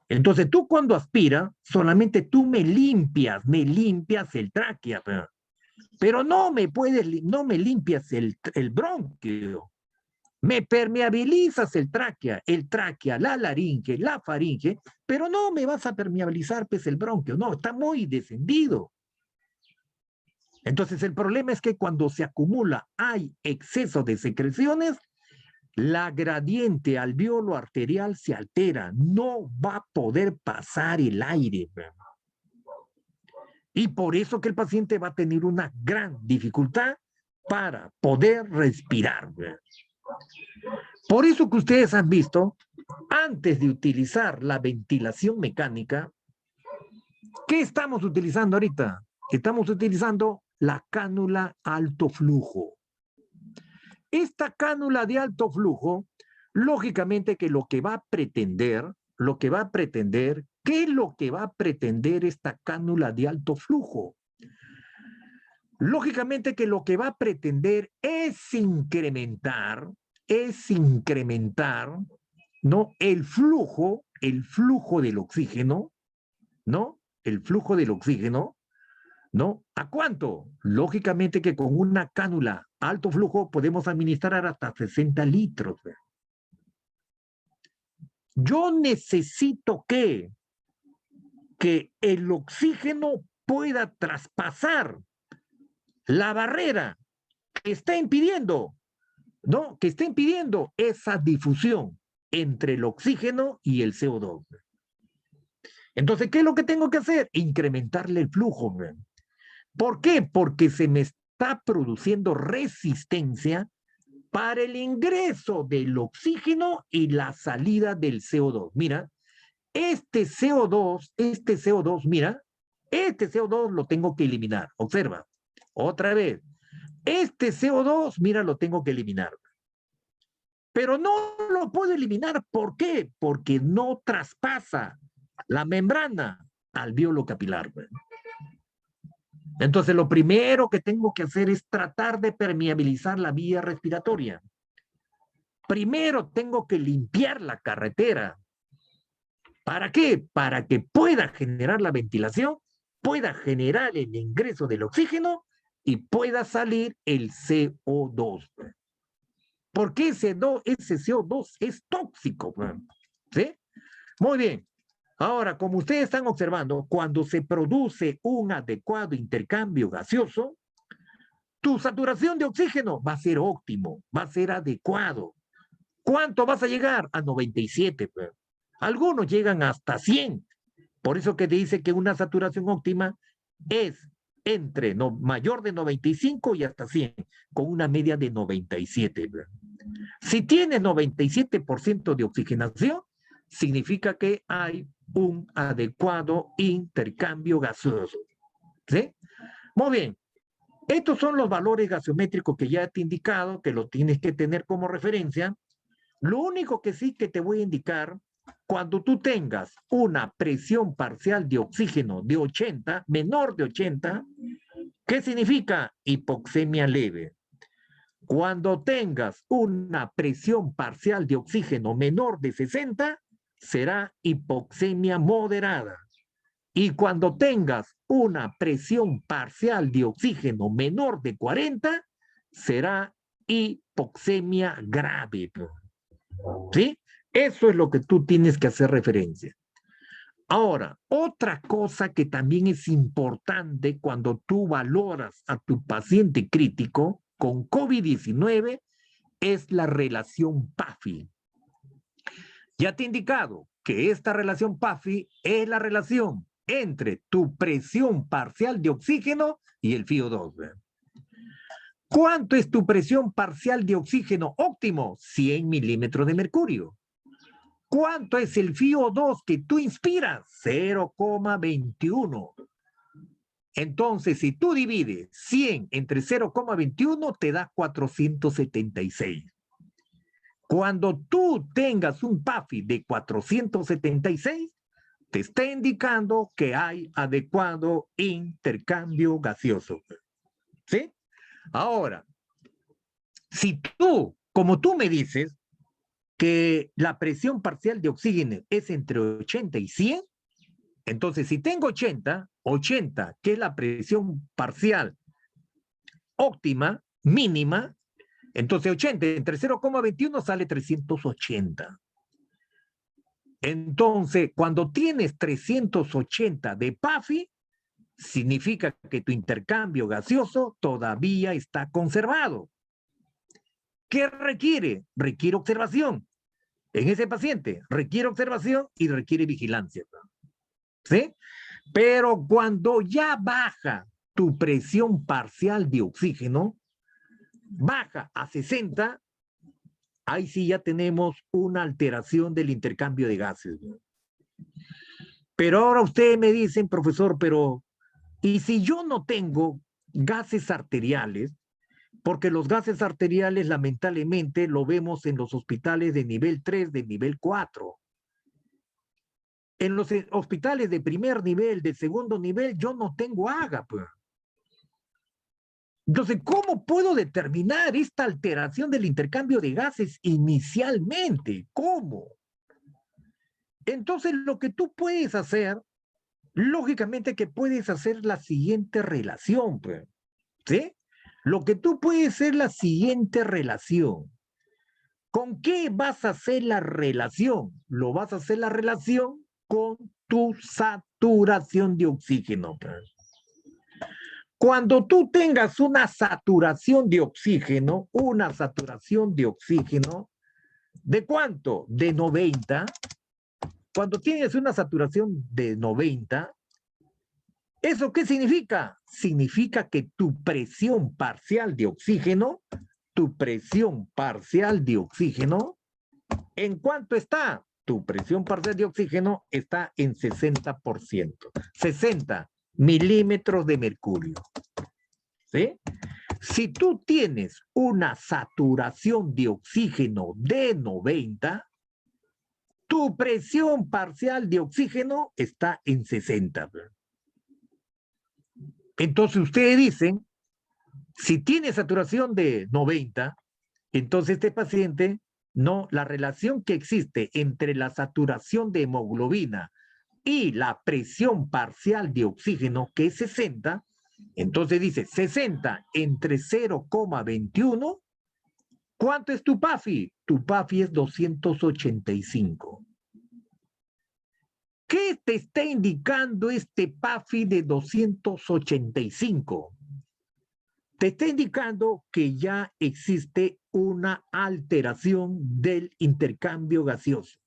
S2: Entonces tú cuando aspiras, solamente tú me limpias el tráquea, pero no me limpias el bronquio. Me permeabilizas el tráquea, la laringe, la faringe, pero no me vas a permeabilizar pues, el bronquio. No, está muy descendido. Entonces el problema es que cuando se acumula, hay exceso de secreciones, la gradiente alvéolo arterial se altera, no va a poder pasar el aire. Y por eso que el paciente va a tener una gran dificultad para poder respirar. Por eso que ustedes han visto, antes de utilizar la ventilación mecánica, ¿qué estamos utilizando ahorita? Estamos utilizando la cánula alto flujo. Esta cánula de alto flujo, lógicamente que lo que va a pretender, ¿qué es lo que va a pretender esta cánula de alto flujo? Lógicamente que lo que va a pretender es incrementar, ¿no? El flujo del oxígeno, ¿no? El flujo del oxígeno, ¿no? ¿A cuánto? Lógicamente que con una cánula alto flujo podemos administrar hasta 60 litros. Yo necesito que el oxígeno pueda traspasar la barrera que está impidiendo, ¿no? Que está impidiendo esa difusión entre el oxígeno y el CO2. Entonces, ¿qué es lo que tengo que hacer? Incrementarle el flujo. ¿Por qué? Porque se me
S3: está produciendo resistencia para el ingreso del oxígeno y la salida del CO2. Mira, este CO2, mira, este CO2 lo tengo que eliminar. Observa, otra vez. Este CO2, mira, lo tengo que eliminar. Pero no lo puedo eliminar. ¿Por qué? Porque no traspasa la membrana alveolo capilar. Entonces, lo primero que tengo que hacer es tratar de permeabilizar la vía respiratoria. Primero tengo que limpiar la carretera. ¿Para qué? Para que pueda generar la ventilación, pueda generar el ingreso del oxígeno y pueda salir el CO2. Porque ese CO2 es tóxico. ¿Sí? Muy bien. Ahora, como ustedes están observando, cuando se produce un adecuado intercambio gaseoso, tu saturación de oxígeno va a ser óptimo, va a ser adecuado. ¿Cuánto vas a llegar? A 97. Algunos llegan hasta 100. Por eso que te dice que una saturación óptima es entre mayor de 95 y hasta 100, con una media de 97. Si tienes 97% de oxigenación, significa que hay un adecuado intercambio gaseoso. ¿Sí? Muy bien. Estos son los valores gasométricos que ya te he indicado, que los tienes que tener como referencia. Lo único que sí que te voy a indicar, cuando tú tengas una presión parcial de oxígeno de 80, menor de 80, ¿qué significa? Hipoxemia leve. Cuando tengas una presión parcial de oxígeno menor de 60, será hipoxemia moderada. Y cuando tengas una presión parcial de oxígeno menor de 40, será hipoxemia grave. ¿Sí? Eso es lo que tú tienes que hacer referencia. Ahora, otra cosa que también es importante cuando tú valoras a tu paciente crítico con COVID-19 es la relación PAFI. Ya te he indicado que esta relación PAFI es la relación entre tu presión parcial de oxígeno y el FiO2. ¿Cuánto es tu presión parcial de oxígeno óptimo? 100 milímetros de mercurio. ¿Cuánto es el FiO2 que tú inspiras? 0,21. Entonces, si tú divides 100 entre 0,21, te da 476. Cuando tú tengas un PAFI de 476, te está indicando que hay adecuado intercambio gaseoso. ¿Sí? Ahora, si tú, como tú me dices, que la presión parcial de oxígeno es entre 80 y 100, entonces si tengo 80, que es la presión parcial óptima, mínima, entonces 80 entre 0,21 sale 380. Entonces, cuando tienes 380 de PAFI, significa que tu intercambio gaseoso todavía está conservado. ¿Qué requiere? Requiere observación. En ese paciente requiere observación y requiere vigilancia. ¿Sí? Pero cuando ya baja tu presión parcial de oxígeno, baja a 60, ahí sí ya tenemos una alteración del intercambio de gases. Pero ahora ustedes me dicen, profesor, pero ¿y si yo no tengo gases arteriales? Porque los gases arteriales lamentablemente lo vemos en los hospitales de nivel 3, de nivel 4. En los hospitales de primer nivel, de segundo nivel, yo no tengo AGA. Pues. Entonces, ¿cómo puedo determinar esta alteración del intercambio de gases inicialmente? ¿Cómo? Entonces, lo que tú puedes hacer, lógicamente que puedes hacer la siguiente relación, pues. ¿Sí? Lo que tú puedes hacer la siguiente relación. ¿Con qué vas a hacer la relación? Lo vas a hacer la relación con tu saturación de oxígeno. Pues. Cuando tú tengas una saturación de oxígeno, ¿de cuánto? De 90. Cuando tienes una saturación de 90, ¿Eso qué significa? Significa que tu presión parcial de oxígeno, ¿en cuánto está? Tu presión parcial de oxígeno está en 60%, 60 milímetros de mercurio. ¿Sí? Si tú tienes una saturación de oxígeno de 90, tu presión parcial de oxígeno está en 60. Entonces ustedes dicen, si tiene saturación de 90, entonces este paciente, no, la relación que existe entre la saturación de hemoglobina y la presión parcial de oxígeno, que es 60, entonces dice 60 entre 0,21, ¿cuánto es tu PAFI? Tu PAFI es 285. ¿Qué te está indicando este PAFI de 285? Te está indicando que ya existe una alteración del intercambio gaseoso.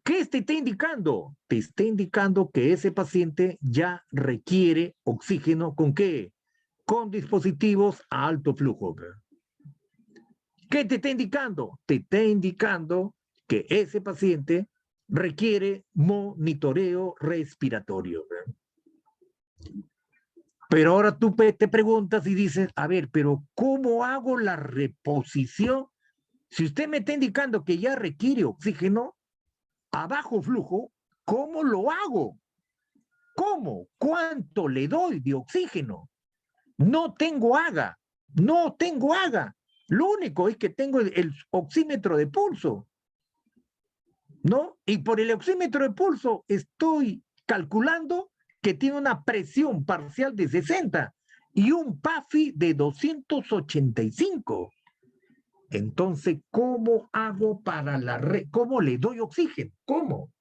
S3: ¿Qué te está indicando? Te está indicando que ese paciente ya requiere oxígeno. ¿Con qué? Con dispositivos a alto flujo. ¿Qué te está indicando? Te está indicando que ese paciente requiere monitoreo respiratorio. Pero ahora tú te preguntas y dices, a ver, pero ¿cómo hago la reposición? Si usted me está indicando que ya requiere oxígeno a bajo flujo, ¿cómo lo hago? ¿Cómo? ¿Cuánto le doy de oxígeno? No tengo AGA, no tengo AGA. Lo único es que tengo el oxímetro de pulso, ¿no? Y por el oxímetro de pulso estoy calculando que tiene una presión parcial de 60 y un PAFI de 285. Entonces, ¿cómo hago para cómo le doy oxígeno? ¿Cómo?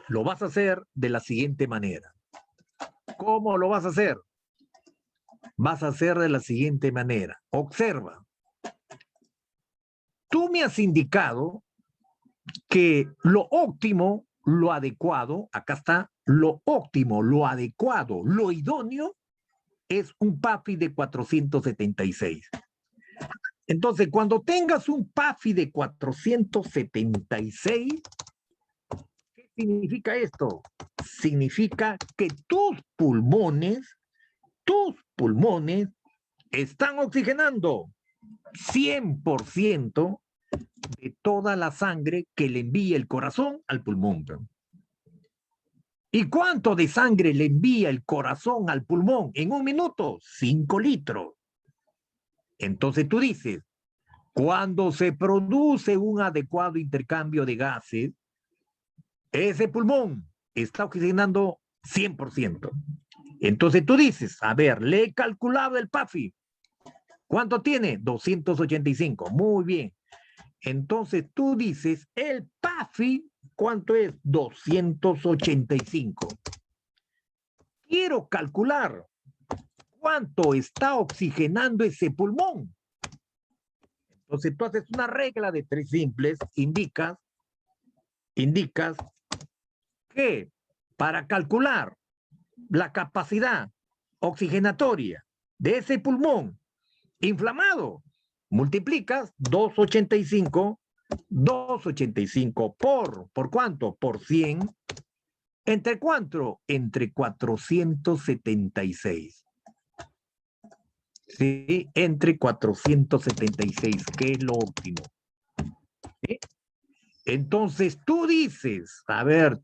S3: Lo vas a hacer de la siguiente manera. ¿Cómo lo vas a hacer? Vas a hacer de la siguiente manera. Observa. Tú me has indicado que lo óptimo, lo adecuado, acá está, lo óptimo, lo adecuado, lo idóneo, es un PAFI de 476. Entonces, cuando tengas un PAFI de 476, ¿qué significa esto? Significa que tus pulmones están oxigenando 100% de toda la sangre que le envía el corazón al pulmón. ¿Y cuánto de sangre le envía el corazón al pulmón en un minuto? 5 litros. Entonces tú dices, cuando se produce un adecuado intercambio de gases, ese pulmón está oxigenando 100%. Entonces tú dices, a ver, le he calculado el PAFI. ¿Cuánto tiene? 285. Muy bien. Entonces tú dices, el PAFI, ¿cuánto es? 285. Quiero calcular cuánto está oxigenando ese pulmón. Entonces tú haces una regla de 3 simples, indicas que para calcular la capacidad oxigenatoria de ese pulmón inflamado, multiplicas 285 ¿por cuánto? Por 100. ¿Entre cuánto? Entre 476. ¿Sí? Entre 476, que es lo óptimo. ¿Sí? Entonces tú dices, a ver,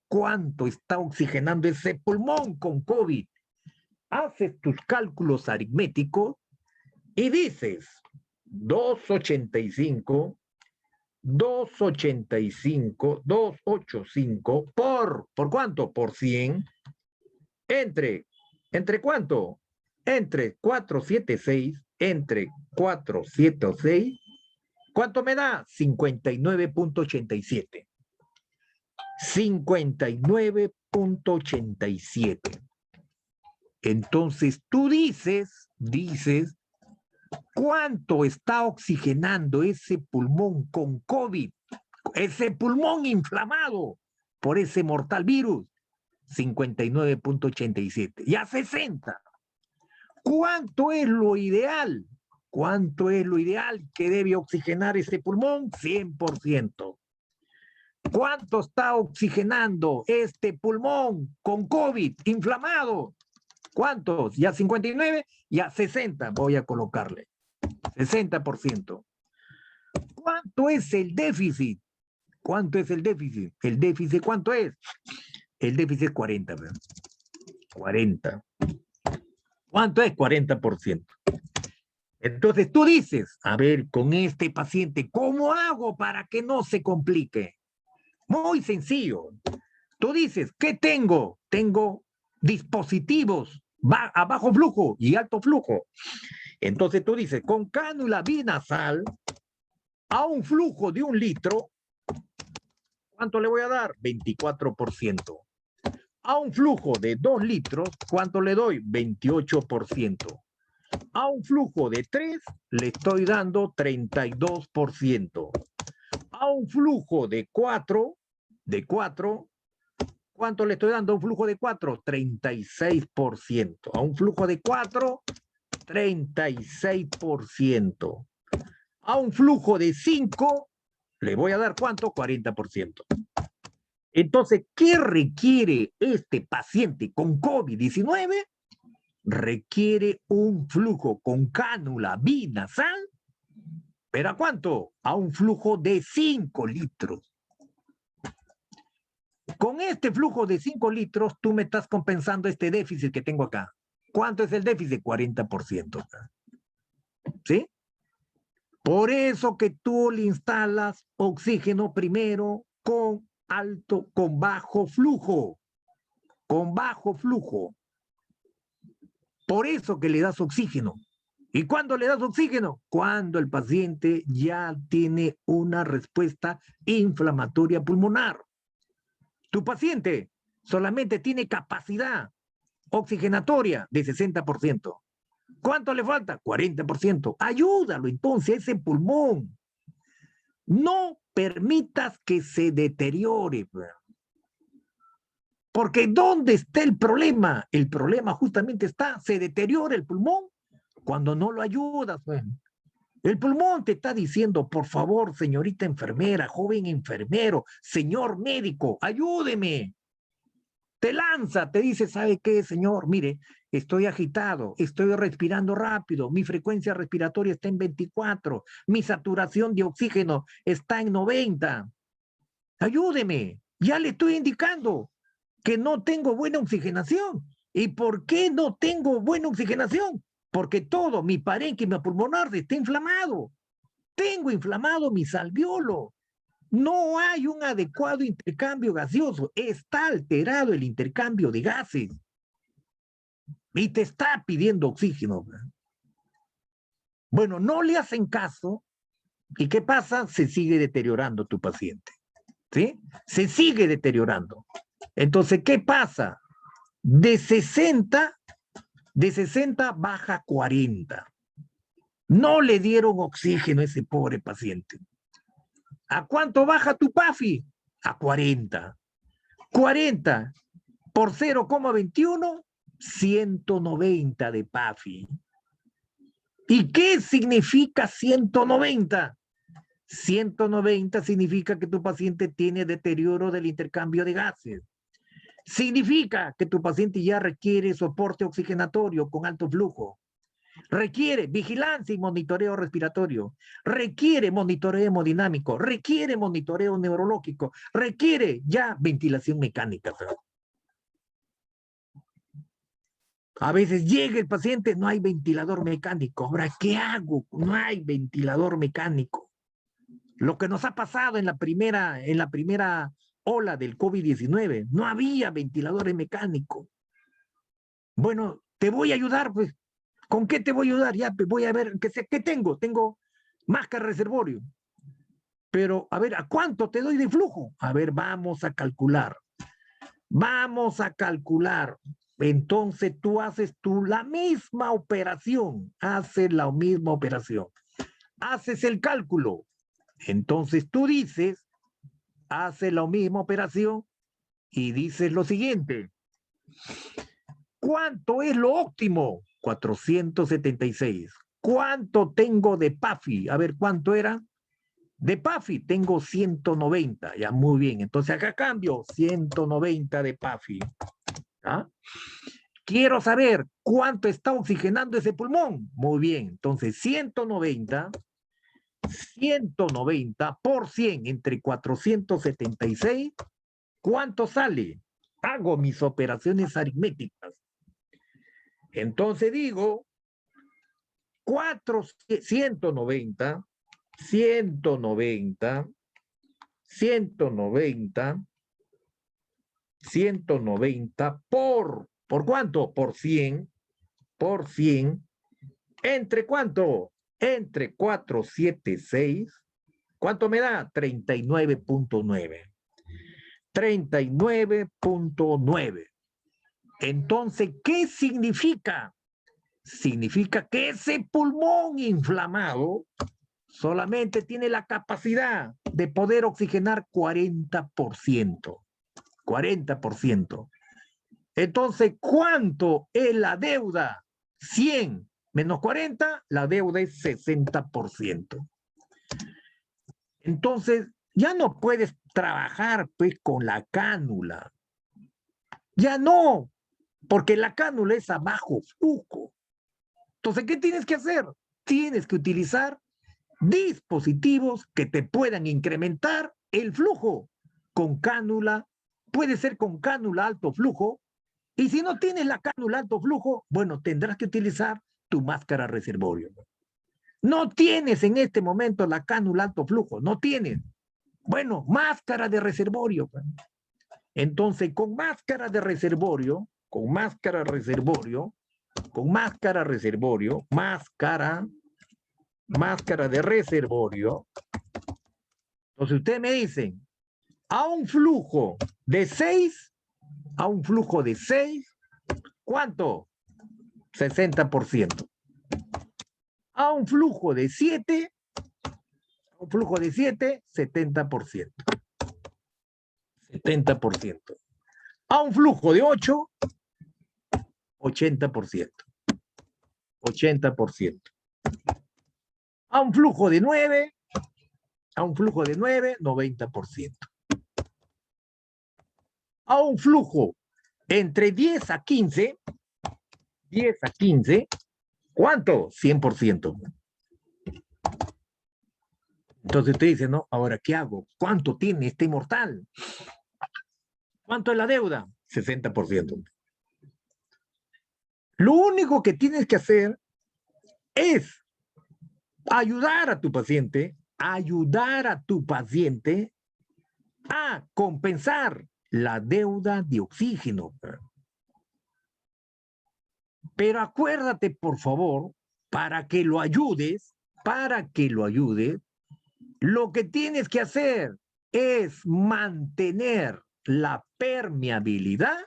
S3: cuánto está oxigenando ese pulmón con COVID. Haces tus cálculos aritméticos y dices 285 ¿por cuánto? Por 100. ¿Entre cuánto? Entre 476. ¿Cuánto me da? 59.87. 59.87. Entonces tú dices, ¿cuánto está oxigenando ese pulmón con COVID? Ese pulmón inflamado. por ese mortal virus? 59.87. Y a 60. ¿Cuánto es lo ideal? ¿Cuánto es lo ideal que debe oxigenar ese pulmón? 100%. ¿Cuánto está oxigenando este pulmón con COVID inflamado? ¿Cuántos? Ya 59, ya 60 voy a colocarle. 60%. ¿Cuánto es el déficit? ¿Cuánto es el déficit? ¿El déficit cuánto es? El déficit es 40. ¿verdad? 40. ¿Cuánto es? 40%. Entonces tú dices, a ver, con este paciente, ¿cómo hago para que no se complique? Muy sencillo. Tú dices, ¿qué tengo? Tengo dispositivos a bajo flujo y alto flujo. Entonces tú dices, con cánula binasal a un flujo de 1 litro, ¿cuánto le voy a dar? 24%. A un flujo de 2 litros, ¿cuánto le doy? 28%. A un flujo de 3 le estoy dando 32%. A un flujo de 4, ¿cuánto le estoy dando a un flujo de 4? 36%. A un flujo de 4, 36%. A un flujo de 5, le voy a dar ¿cuánto? 40%. Entonces, ¿qué requiere este paciente con COVID-19? Requiere un flujo con cánula binasal, ¿pero a cuánto? A un flujo de 5 litros. Con este flujo de 5 litros, tú me estás compensando este déficit que tengo acá. ¿Cuánto es el déficit? 40%. ¿Sí? Por eso que tú le instalas oxígeno primero con bajo flujo. Con bajo flujo. Por eso que le das oxígeno. ¿Y cuándo le das oxígeno? Cuando el paciente ya tiene una respuesta inflamatoria pulmonar. Tu paciente solamente tiene capacidad oxigenatoria de 60%. ¿Cuánto le falta? 40%. Ayúdalo entonces a ese pulmón. No permitas que se deteriore. Porque ¿dónde está el problema? El problema justamente está, se deteriora el pulmón cuando no lo ayudas. El pulmón te está diciendo, por favor, señorita enfermera, joven enfermero, señor médico, ayúdeme. Te lanza, te dice, ¿sabe qué, señor? Mire, estoy agitado, estoy respirando rápido, mi frecuencia respiratoria está en 24, mi saturación de oxígeno está en 90. Ayúdeme, ya le estoy indicando que no tengo buena oxigenación. ¿Y por qué no tengo buena oxigenación? Porque todo mi parénquima pulmonar está inflamado. Tengo inflamado mis alvéolos. No hay un adecuado intercambio gaseoso. Está alterado el intercambio de gases. Y te está pidiendo oxígeno. Bueno, no le hacen caso. ¿Y qué pasa? Se sigue deteriorando tu paciente. ¿Sí? Se sigue deteriorando. Entonces, ¿qué pasa? De 60 baja a 40. No le dieron oxígeno a ese pobre paciente. ¿A cuánto baja tu PAFI? A 40. 40 por 0,21, 190 de PAFI. ¿Y qué significa 190? 190 significa que tu paciente tiene deterioro del intercambio de gases. Significa que tu paciente ya requiere soporte oxigenatorio con alto flujo. Requiere vigilancia y monitoreo respiratorio. Requiere monitoreo hemodinámico. Requiere monitoreo neurológico. Requiere ya ventilación mecánica. A veces llega el paciente, no hay ventilador mecánico. Ahora, ¿qué hago? No hay ventilador mecánico. Lo que nos ha pasado en la primera ola del COVID-19, no había ventiladores mecánicos. Bueno, te voy a ayudar, pues. ¿Con qué te voy a ayudar? Ya, pues voy a ver, ¿qué tengo? Tengo máscara reservorio. Pero, a ver, ¿a cuánto te doy de flujo? A ver, vamos a calcular. Vamos a calcular. Entonces tú haces la misma operación. Haces la misma operación. Haces el cálculo. Entonces tú dices, haces la misma operación y dices lo siguiente. ¿Cuánto es lo óptimo? 476. ¿Cuánto tengo de PAFI? A ver, ¿cuánto era? De PAFI tengo 190. Ya, muy bien. Entonces acá cambio 190 de PAFI. ¿Ah? Quiero saber cuánto está oxigenando ese pulmón. Muy bien. Entonces 190 por 100 entre 476. ¿Cuánto sale? Hago mis operaciones aritméticas. Entonces digo 190 ¿por cuánto? Por 100, ¿entre cuánto? Entre 476, ¿cuánto me da? 39.9. 39.9. Entonces, ¿qué significa? Significa que ese pulmón inflamado solamente tiene la capacidad de poder oxigenar 40%. 40%. Entonces, ¿cuánto es la deuda? 100 menos 40, la deuda es 60%. Entonces, ya no puedes trabajar pues con la cánula. Ya no, porque la cánula es a bajo flujo. Entonces, ¿qué tienes que hacer? Tienes que utilizar dispositivos que te puedan incrementar el flujo con cánula. Puede ser con cánula alto flujo. Y si no tienes la cánula alto flujo, bueno, tendrás que utilizar tu máscara reservorio. No tienes en este momento la cánula alto flujo, no tienes. Bueno, máscara de reservorio. Entonces, con máscara de reservorio, máscara de reservorio. Entonces, ustedes me dicen, a un flujo de 6, ¿cuánto? 60%. A un flujo de 7, 70%. 70%. A un flujo de 8, 80%. 80%. A un flujo de 9, 90%. A un flujo entre 10 a 15, ¿cuánto? 100%. Entonces usted dice, no, ahora ¿qué hago? ¿Cuánto tiene este mortal? ¿Cuánto es la deuda? 60%. Lo único que tienes que hacer es ayudar a tu paciente a compensar la deuda de oxígeno. Pero acuérdate, por favor, para que lo ayudes, lo que tienes que hacer es mantener la permeabilidad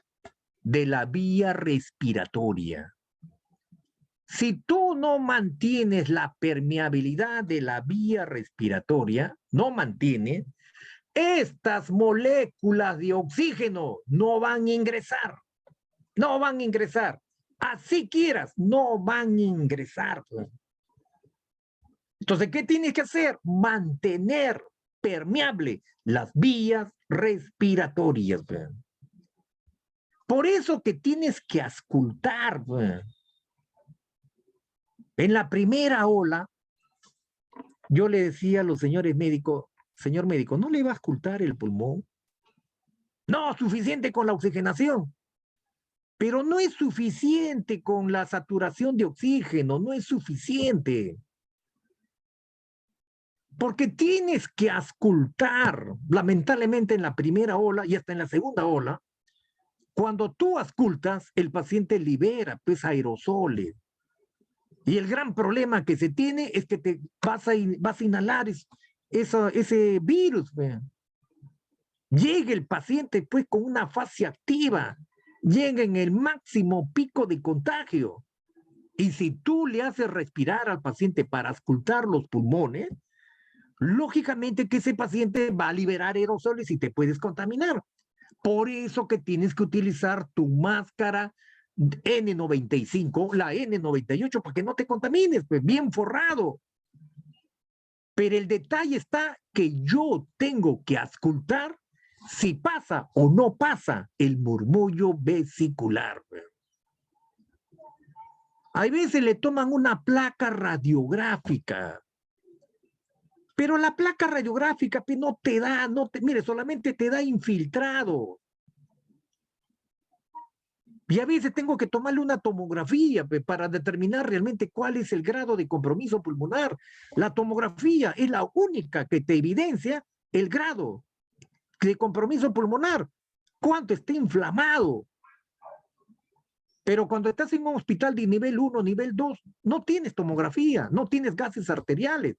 S3: de la vía respiratoria. Si tú no mantienes la permeabilidad de la vía respiratoria, estas moléculas de oxígeno no van a ingresar. Así quieras, no van a ingresar. Entonces, ¿qué tienes que hacer? Mantener permeable las vías respiratorias. Por eso que tienes que auscultar. En la primera ola, yo le decía a los señores médicos, señor médico, ¿no le va a auscultar el pulmón? No, suficiente con la oxigenación. Pero no es suficiente con la saturación de oxígeno, no es suficiente. Porque tienes que auscultar, lamentablemente en la primera ola y hasta en la segunda ola, cuando tú auscultas, el paciente libera pues aerosoles. Y el gran problema que se tiene es que te vas a inhalar ese virus. Llega el paciente pues con una fase activa, llega en el máximo pico de contagio. Y si tú le haces respirar al paciente para auscultar los pulmones, lógicamente que ese paciente va a liberar aerosoles y te puedes contaminar. Por eso que tienes que utilizar tu máscara N95, la N98, para que no te contamines, pues bien forrado. Pero el detalle está que yo tengo que auscultar si pasa o no pasa el murmullo vesicular. Hay veces le toman una placa radiográfica, pero la placa radiográfica pues, no te da, mire, solamente te da infiltrado. Y a veces tengo que tomarle una tomografía pues, para determinar realmente cuál es el grado de compromiso pulmonar. La tomografía es la única que te evidencia el grado de compromiso pulmonar, cuánto está inflamado. Pero cuando estás en un hospital de nivel 1, nivel 2, no tienes tomografía, no tienes gases arteriales.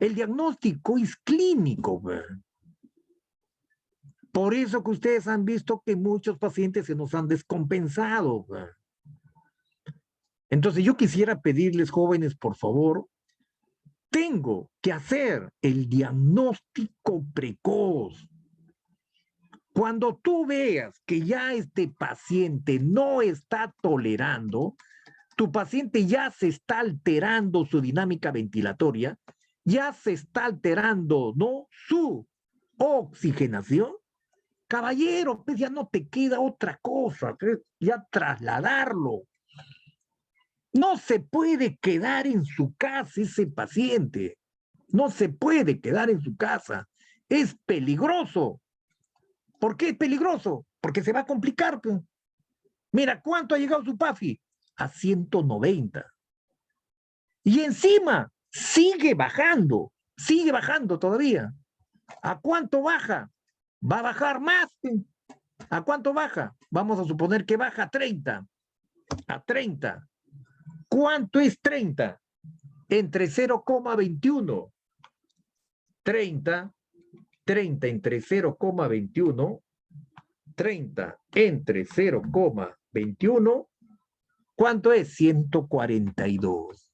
S3: El diagnóstico es clínico. Por eso que ustedes han visto que muchos pacientes se nos han descompensado. Entonces yo quisiera pedirles, jóvenes, por favor, tengo que hacer el diagnóstico precoz. Cuando tú veas que ya este paciente no está tolerando, tu paciente ya se está alterando su dinámica ventilatoria, ya se está alterando, ¿no?, su oxigenación, caballero, pues ya no te queda otra cosa, pues, ya trasladarlo. No se puede quedar en su casa ese paciente, no se puede quedar en su casa, es peligroso. ¿Por qué es peligroso? Porque se va a complicar. Pues. Mira, ¿cuánto ha llegado su PAFI? A 190. Y encima sigue bajando todavía. ¿A cuánto baja? Va a bajar más. ¿A cuánto baja? Vamos a suponer que baja a 30. A 30. ¿Cuánto es 30? Entre 0,21. 30 entre 0,21. 30 entre 0,21. ¿Cuánto es? 142.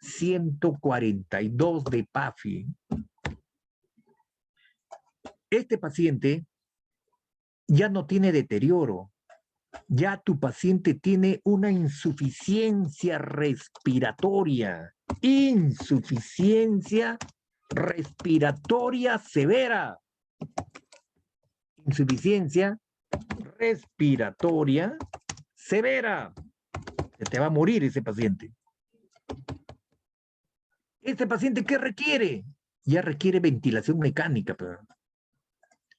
S3: 142 de PAFI. Este paciente ya no tiene deterioro. Ya tu paciente tiene una insuficiencia respiratoria. Insuficiencia respiratoria severa. Insuficiencia respiratoria severa. Se te va a morir ese paciente. ¿Este paciente qué requiere? Ya requiere ventilación mecánica. Pero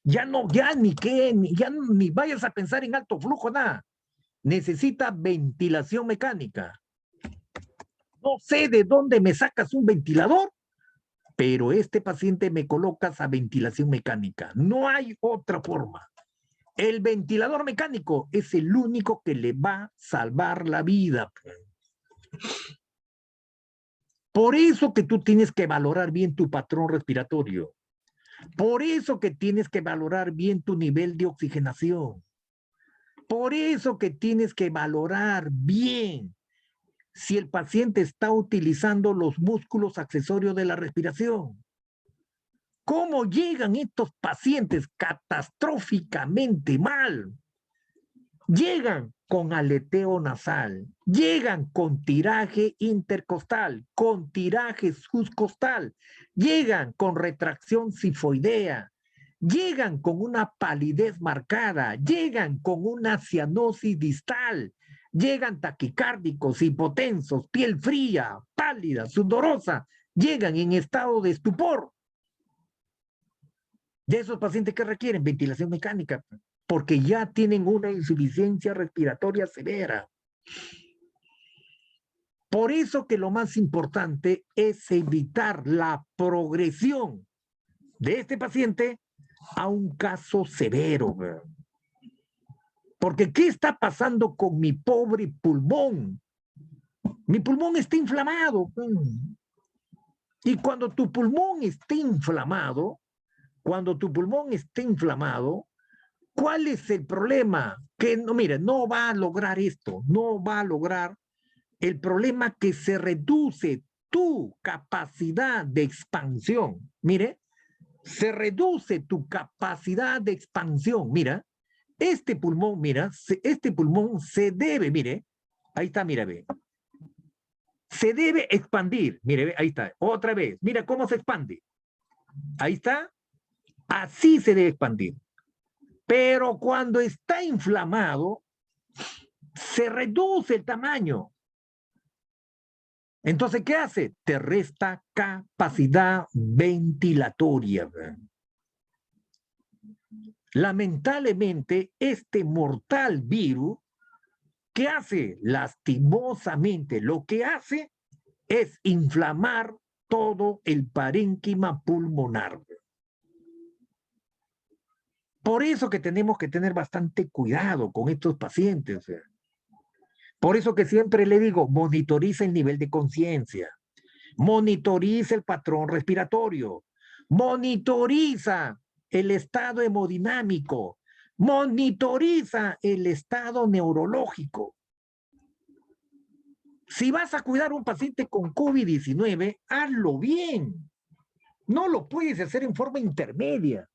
S3: ya no, ya ni vayas a pensar en alto flujo, nada. Necesita ventilación mecánica. No sé de dónde me sacas un ventilador, pero este paciente me colocas a ventilación mecánica. No hay otra forma. El ventilador mecánico es el único que le va a salvar la vida. Por eso que tú tienes que valorar bien tu patrón respiratorio. Por eso que tienes que valorar bien tu nivel de oxigenación. Por eso que tienes que valorar bien si el paciente está utilizando los músculos accesorios de la respiración. ¿Cómo llegan estos pacientes catastróficamente mal? Llegan con aleteo nasal, llegan con tiraje intercostal, con tiraje subcostal, llegan con retracción sifoidea, llegan con una palidez marcada, llegan con una cianosis distal, llegan taquicárdicos, hipotensos, piel fría, pálida, sudorosa, llegan en estado de estupor. De esos pacientes que requieren ventilación mecánica, porque ya tienen una insuficiencia respiratoria severa. Por eso que lo más importante es evitar la progresión de este paciente a un caso severo. Porque ¿qué está pasando con mi pobre pulmón? Mi pulmón está inflamado. Y cuando tu pulmón está inflamado, ¿cuál es el problema? Que no, mire, no va a lograr esto, no va a lograr el problema que se reduce tu capacidad de expansión. Mire, se reduce tu capacidad de expansión. Mira, este pulmón, mira, este pulmón se debe, mire, ahí está, mira, ve. Se debe expandir, mire, ve, ahí está, otra vez, mira cómo se expande. Ahí está, así se debe expandir. Pero cuando está inflamado, se reduce el tamaño. Entonces, ¿qué hace? Te resta capacidad ventilatoria. Lamentablemente, este mortal virus, ¿qué hace? Lastimosamente, lo que hace es inflamar todo el parénquima pulmonar. Por eso que tenemos que tener bastante cuidado con estos pacientes. Por eso que siempre le digo, monitoriza el nivel de conciencia, monitoriza el patrón respiratorio, monitoriza el estado hemodinámico, monitoriza el estado neurológico. Si vas a cuidar a un paciente con COVID-19, hazlo bien. No lo puedes hacer en forma intermedia.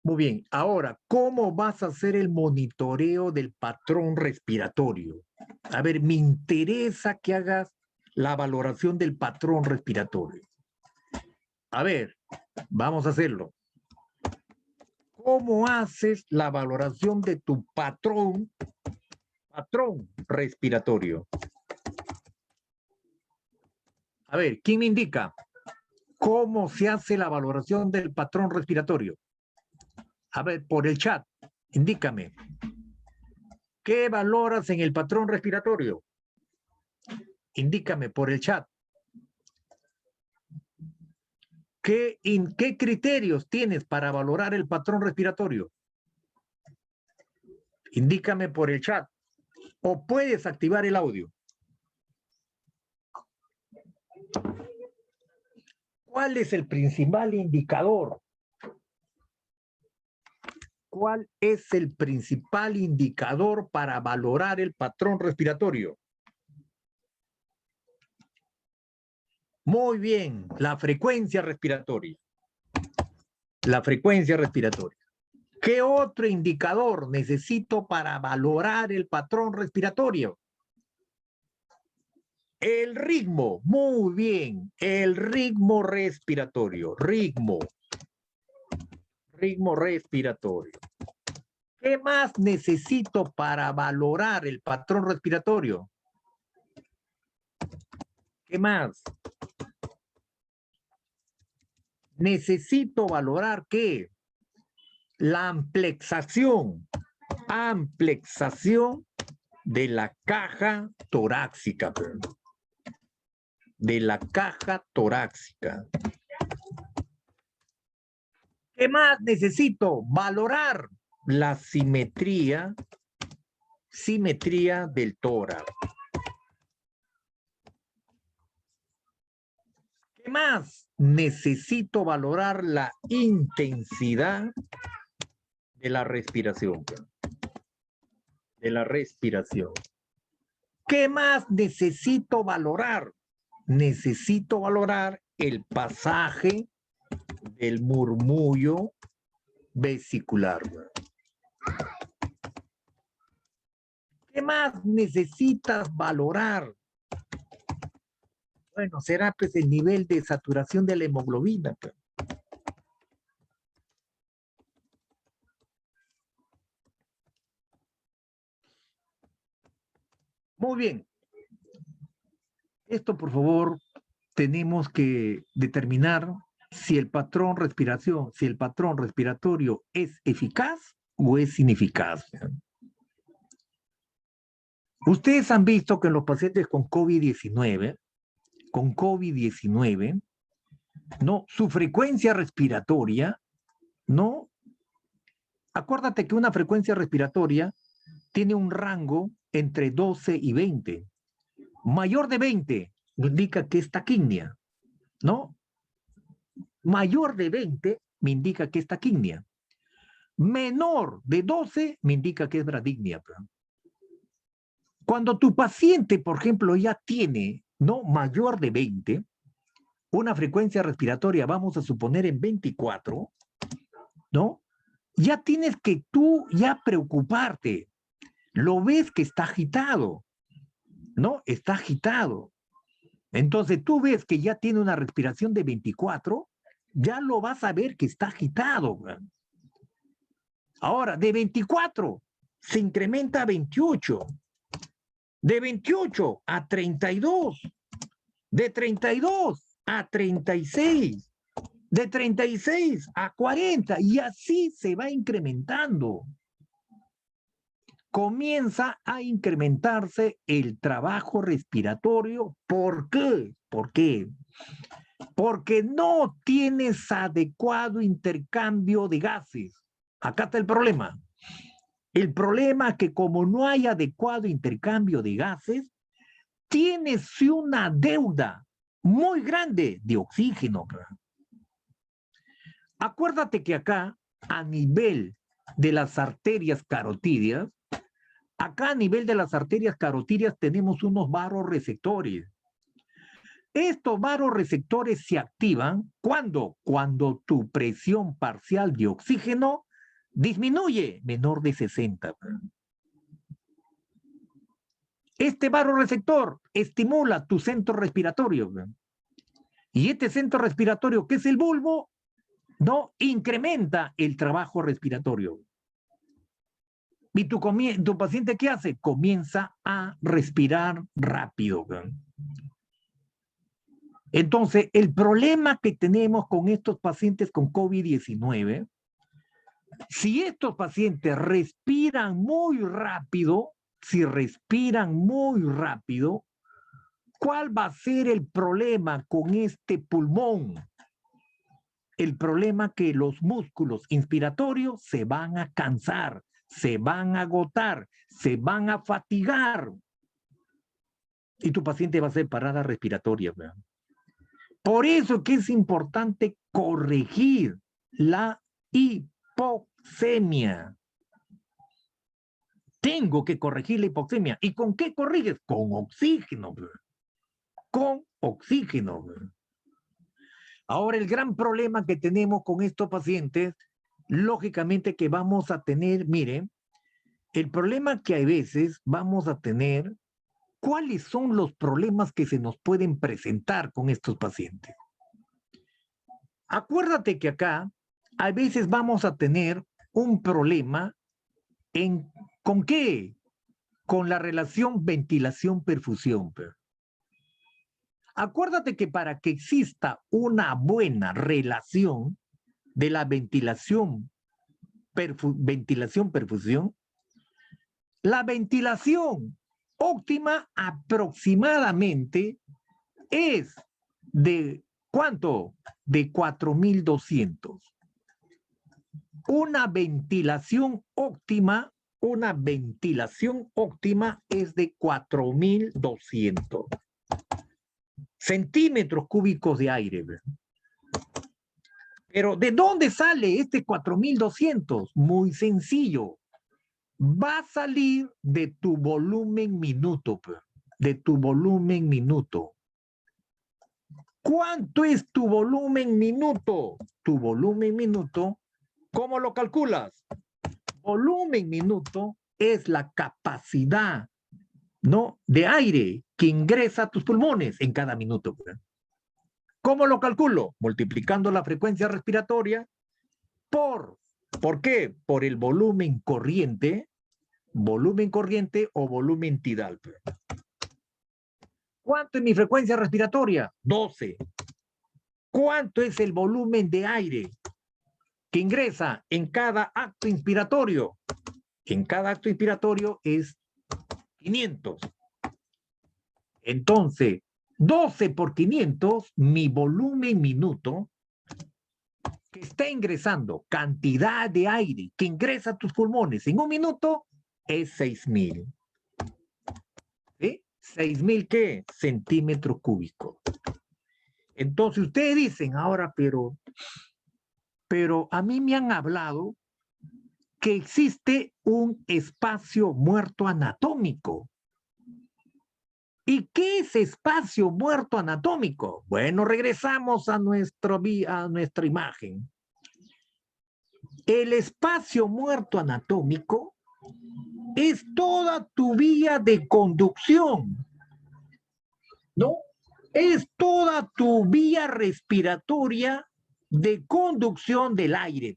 S3: Muy bien, ahora, ¿cómo vas a hacer el monitoreo del patrón respiratorio? A ver, me interesa que hagas la valoración del patrón respiratorio. A ver, vamos a hacerlo. ¿Cómo haces la valoración de tu patrón respiratorio? A ver, ¿quién me indica cómo se hace la valoración del patrón respiratorio? A ver, por el chat, indícame. ¿Qué valoras en el patrón respiratorio? Indícame por el chat. ¿Qué criterios tienes para valorar el patrón respiratorio? Indícame por el chat. O puedes activar el audio. ¿Cuál es el principal indicador? ¿Cuál es el principal indicador para valorar el patrón respiratorio? Muy bien, la frecuencia respiratoria. La frecuencia respiratoria. ¿Qué otro indicador necesito para valorar el patrón respiratorio? El ritmo. Muy bien, el ritmo respiratorio. Ritmo respiratorio. ¿Qué más necesito para valorar el patrón respiratorio? ¿Qué más? Necesito valorar ¿qué? La amplexación de la caja torácica. De la caja torácica. ¿Qué más necesito? Valorar la simetría del tórax. ¿Qué más? Necesito valorar la intensidad de la respiración. ¿Qué más necesito valorar? Necesito valorar el pasaje del murmullo vesicular. ¿Qué más necesitas valorar? Bueno, será pues el nivel de saturación de la hemoglobina. Muy bien. Esto, por favor, tenemos que determinar si el patrón respiratorio es eficaz o es ineficaz. Ustedes han visto que en los pacientes con COVID-19, ¿no? Su frecuencia respiratoria, ¿no? Acuérdate que una frecuencia respiratoria tiene un rango entre 12 y 20. Mayor de 20 indica que es taquignia, ¿no? Mayor de 20 me indica que es taquignia. Menor de 12 me indica que es bradignia. Cuando tu paciente, por ejemplo, ya tiene, ¿no?, mayor de 20, una frecuencia respiratoria, vamos a suponer en 24, ¿no? Ya tienes que tú ya preocuparte. Lo ves que está agitado, ¿no? Está agitado. Entonces tú ves que ya tiene una respiración de 24, ya lo vas a ver que está agitado. Ahora, de 24 se incrementa a 28, de 28 a 32, de 32 a 36, de 36 a 40, y así se va incrementando. Comienza a incrementarse el trabajo respiratorio. ¿Por qué? ¿Por qué? Porque no tienes adecuado intercambio de gases. Acá está el problema. El problema es que como no hay adecuado intercambio de gases, tienes una deuda muy grande de oxígeno. Acuérdate que acá, a nivel de las arterias carotídeas, tenemos unos vasoreceptores. Estos vasoreceptores se activan cuando tu presión parcial de oxígeno disminuye menor de 60. Este vasoreceptor estimula tu centro respiratorio. Y este centro respiratorio, que es el bulbo, no incrementa el trabajo respiratorio. ¿Y tu paciente qué hace? Comienza a respirar rápido. Entonces, el problema que tenemos con estos pacientes con COVID-19, si estos pacientes respiran muy rápido, ¿cuál va a ser el problema con este pulmón? El problema que los músculos inspiratorios se van a cansar, se van a agotar, se van a fatigar. Y tu paciente va a hacer parada respiratoria. ¿Verdad? Por eso que es importante corregir la hipoxemia. Tengo que corregir la hipoxemia. ¿Y con qué corriges? Con oxígeno. Con oxígeno. Ahora, el gran problema que tenemos con estos pacientes, lógicamente que vamos a tener, miren, el problema que a veces vamos a tener, ¿cuáles son los problemas que se nos pueden presentar con estos pacientes? Acuérdate que acá, a veces vamos a tener un problema ¿con qué? Con la relación ventilación-perfusión. Acuérdate que para que exista una buena relación de la ventilación-perfusión, la ventilación óptima aproximadamente es de ¿cuánto? De 4.200. Una ventilación óptima es de 4.200 centímetros cúbicos de aire. Pero ¿de dónde sale este 4.200? Muy sencillo. Va a salir de tu volumen minuto. De tu volumen minuto. ¿Cuánto es tu volumen minuto? Tu volumen minuto, ¿cómo lo calculas? Volumen minuto es la capacidad, ¿no?, de aire que ingresa a tus pulmones en cada minuto. ¿Cómo lo calculo? Multiplicando la frecuencia respiratoria ¿por qué? Por el volumen corriente o volumen tidal. ¿Cuánto es mi frecuencia respiratoria? 12. ¿Cuánto es el volumen de aire que ingresa en cada acto inspiratorio? En cada acto inspiratorio es 500. Entonces, 12 por 500, mi volumen minuto que está ingresando, cantidad de aire que ingresa a tus pulmones en un minuto, es 6.000. ¿Sí? 6.000 ¿qué? Centímetros cúbicos. Entonces ustedes dicen ahora, pero a mí me han hablado que existe un espacio muerto anatómico. ¿Y qué es espacio muerto anatómico? Bueno, regresamos a nuestra imagen. El espacio muerto anatómico es toda tu vía de conducción, ¿no? Es toda tu vía respiratoria de conducción del aire.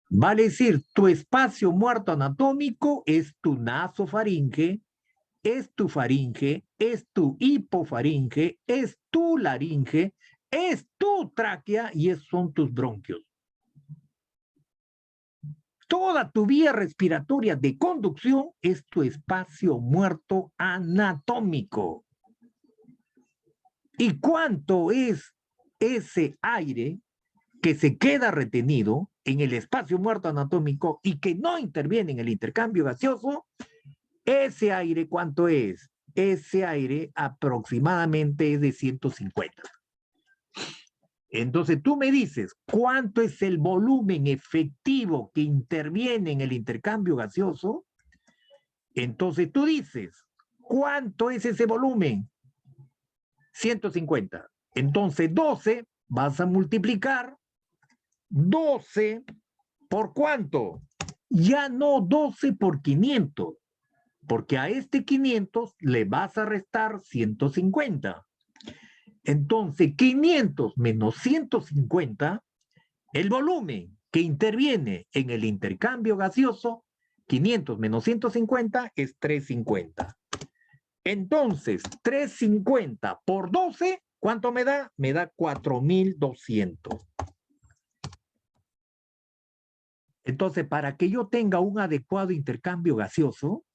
S3: Vale decir, tu espacio muerto anatómico es tu nasofaringe, es tu faringe, es tu hipofaringe, es tu laringe, es tu tráquea y son tus bronquios. Toda tu vía respiratoria de conducción es tu espacio muerto anatómico. ¿Y cuánto es ese aire que se queda retenido en el espacio muerto anatómico y que no interviene en el intercambio gaseoso? Ese aire, ¿cuánto es? Ese aire aproximadamente es de 150. Entonces tú me dices, ¿cuánto es el volumen efectivo que interviene en el intercambio gaseoso? Entonces tú dices, ¿cuánto es ese volumen? 150. Entonces 12 vas a multiplicar 12 ¿por cuánto? Ya no 12 por 500, porque a este 500 le vas a restar 150. Entonces 500 menos 150, el volumen que interviene en el intercambio gaseoso, 500 menos 150 es 350. Entonces 350 por 12, ¿cuánto me da? Me da 4.200. Entonces, para que yo tenga un adecuado intercambio gaseoso,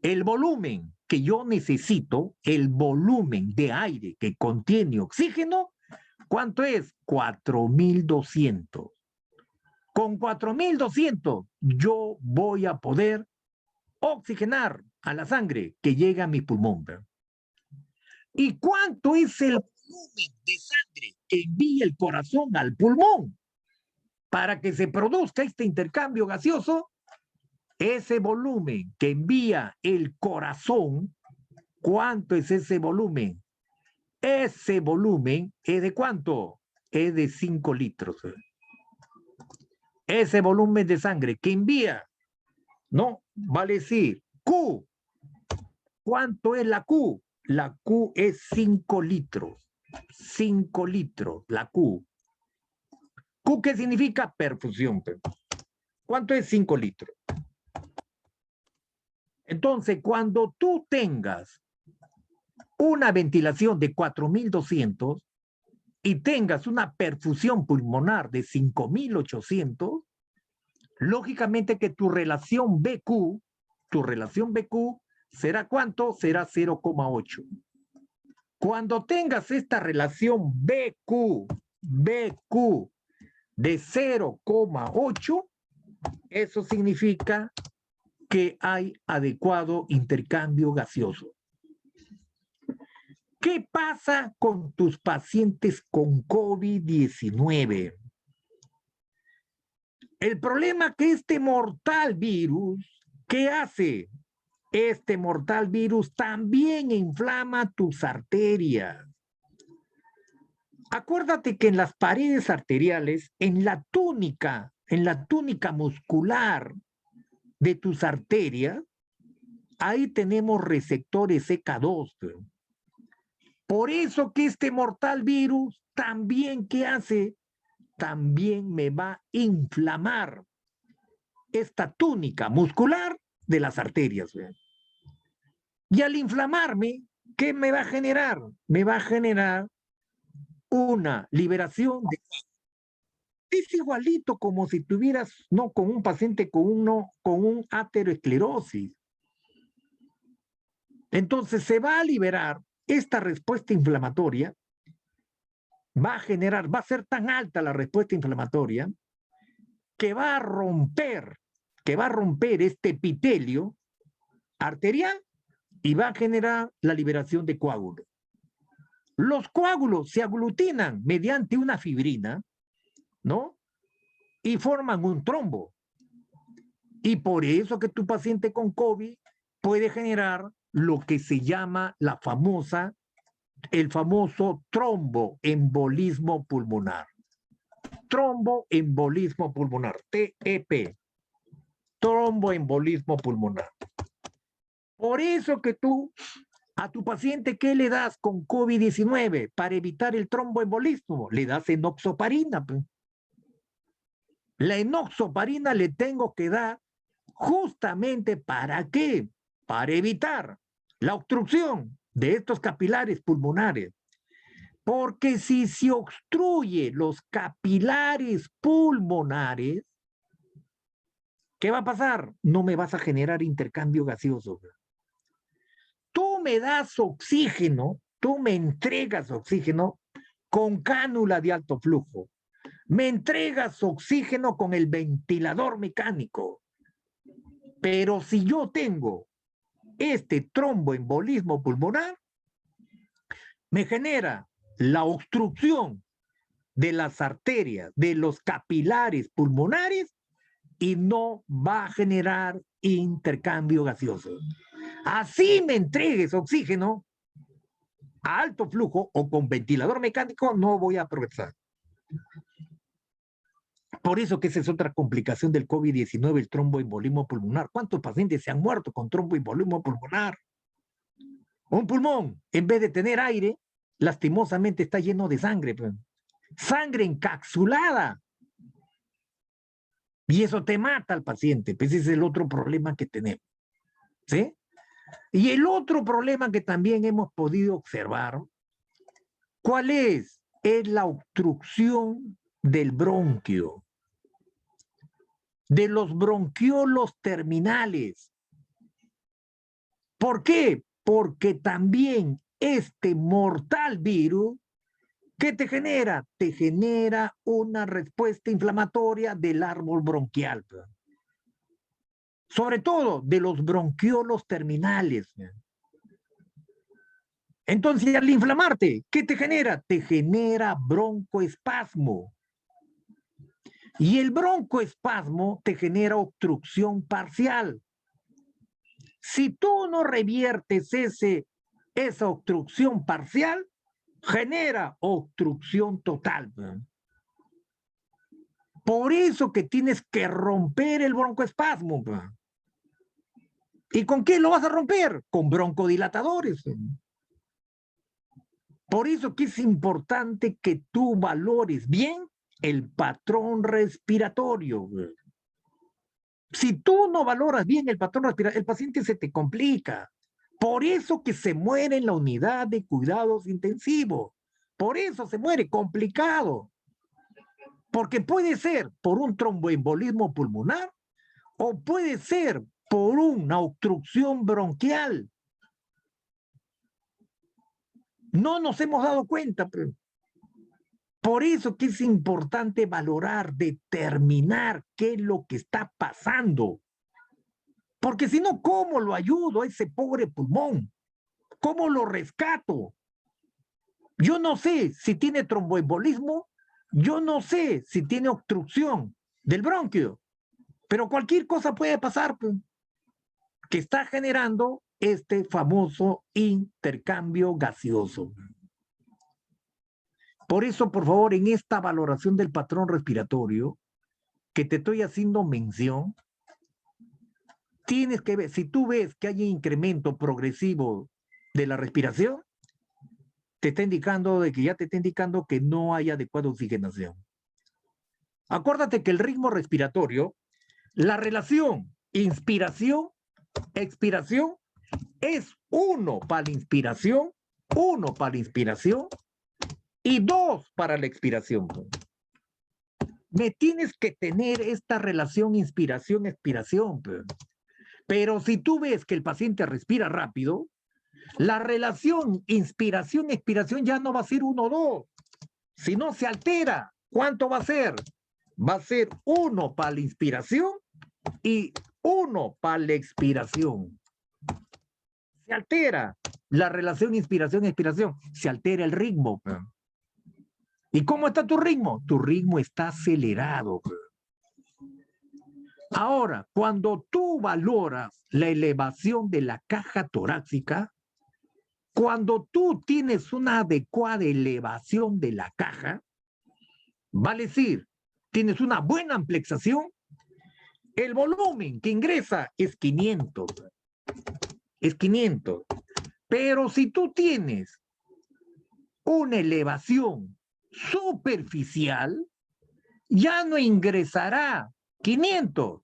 S3: el volumen que yo necesito, el volumen de aire que contiene oxígeno, ¿cuánto es? 4.200. Con 4.200 yo voy a poder oxigenar a la sangre que llega a mi pulmón. ¿Y cuánto es el volumen de sangre que envía el corazón al pulmón para que se produzca este intercambio gaseoso? Ese volumen que envía el corazón, ¿cuánto es ese volumen? Ese volumen es de ¿cuánto? Es de 5 litros. Ese volumen de sangre que envía, ¿no? Vale decir, Q. ¿Cuánto es la Q? La Q es 5 litros. 5 litros, la Q. ¿Q qué significa? Perfusión. ¿Cuánto es 5 litros? Entonces, cuando tú tengas una ventilación de 4.200 y tengas una perfusión pulmonar de 5.800, lógicamente que tu relación BQ será ¿cuánto? Será 0,8. Cuando tengas esta relación BQ de 0,8, eso significa que hay adecuado intercambio gaseoso. ¿Qué pasa con tus pacientes con COVID-19? El problema que este mortal virus, ¿qué hace? Este mortal virus también inflama tus arterias. Acuérdate que en las paredes arteriales, en la túnica muscular de tus arterias, ahí tenemos receptores CK2. Por eso que este mortal virus también, ¿qué hace? También me va a inflamar esta túnica muscular de las arterias. Y al inflamarme, ¿qué me va a generar? Me va a generar una liberación de... Es igualito como si tuvieras, no, con un paciente con un ateroesclerosis. Entonces se va a liberar esta respuesta inflamatoria, va a ser tan alta la respuesta inflamatoria que va a romper este epitelio arterial y va a generar la liberación de coágulos. Los coágulos se aglutinan mediante una fibrina, ¿no? Y forman un trombo. Y por eso que tu paciente con COVID puede generar lo que se llama el famoso tromboembolismo pulmonar. Tromboembolismo pulmonar, TEP. Tromboembolismo pulmonar. Por eso que tú a tu paciente, ¿qué le das con COVID-19 para evitar el tromboembolismo? Le das enoxaparina. La enoxaparina le tengo que dar justamente ¿para qué? Para evitar la obstrucción de estos capilares pulmonares. Porque si se obstruye los capilares pulmonares, ¿qué va a pasar? No me vas a generar intercambio gaseoso. Tú me das oxígeno, tú me entregas oxígeno con cánula de alto flujo. Me entregas oxígeno con el ventilador mecánico. Pero si yo tengo este tromboembolismo pulmonar, me genera la obstrucción de las arterias, de los capilares pulmonares y no va a generar intercambio gaseoso. Así me entregues oxígeno a alto flujo o con ventilador mecánico, no voy a progresar. Por eso que esa es otra complicación del COVID-19, el tromboembolismo pulmonar. ¿Cuántos pacientes se han muerto con tromboembolismo pulmonar? Un pulmón, en vez de tener aire, lastimosamente está lleno de sangre. Sangre encapsulada. Y eso te mata al paciente. Pues ese es el otro problema que tenemos. ¿Sí? Y el otro problema que también hemos podido observar, ¿cuál es? Es la obstrucción del bronquio, de los bronquiolos terminales. ¿Por qué? Porque también este mortal virus, ¿qué te genera? Te genera una respuesta inflamatoria del árbol bronquial. Sobre todo de los bronquiolos terminales. Entonces, al inflamarte, ¿qué te genera? Te genera broncoespasmo. Y el broncoespasmo te genera obstrucción parcial. Si tú no reviertes esa obstrucción parcial, genera obstrucción total. Por eso que tienes que romper el broncoespasmo. ¿Y con qué lo vas a romper? Con broncodilatadores. Por eso que es importante que tú valores bien el patrón respiratorio. Si tú no valoras bien el patrón respiratorio, el paciente se te complica. Por eso que se muere en la unidad de cuidados intensivos. Por eso se muere complicado. Porque puede ser por un tromboembolismo pulmonar o puede ser por una obstrucción bronquial. No nos hemos dado cuenta. Por eso que es importante valorar, determinar qué es lo que está pasando. Porque si no, ¿cómo lo ayudo a ese pobre pulmón? ¿Cómo lo rescato? Yo no sé si tiene tromboembolismo, yo no sé si tiene obstrucción del bronquio, pero cualquier cosa puede pasar, que está generando este famoso intercambio gaseoso. Por eso, por favor, en esta valoración del patrón respiratorio, que te estoy haciendo mención, tienes que ver, si tú ves que hay un incremento progresivo de la respiración, te está indicando que no hay adecuada oxigenación. Acuérdate que el ritmo respiratorio, la relación inspiración-expiración es 1 para la inspiración, 1 para la inspiración y 2 para la expiración. Me tienes que tener esta relación inspiración-expiración. Pero si tú ves que el paciente respira rápido, la relación inspiración-expiración ya no va a ser 1-2, sino se altera. ¿Cuánto va a ser? Va a ser 1 para la inspiración y 1 para la expiración. Se altera la relación inspiración-expiración, se altera el ritmo. ¿Y cómo está tu ritmo? Tu ritmo está acelerado. Ahora, cuando tú valoras la elevación de la caja torácica, cuando tú tienes una adecuada elevación de la caja, vale decir, tienes una buena amplexación, el volumen que ingresa es 500. Es 500. Pero si tú tienes una elevación superficial, ya no ingresará 500,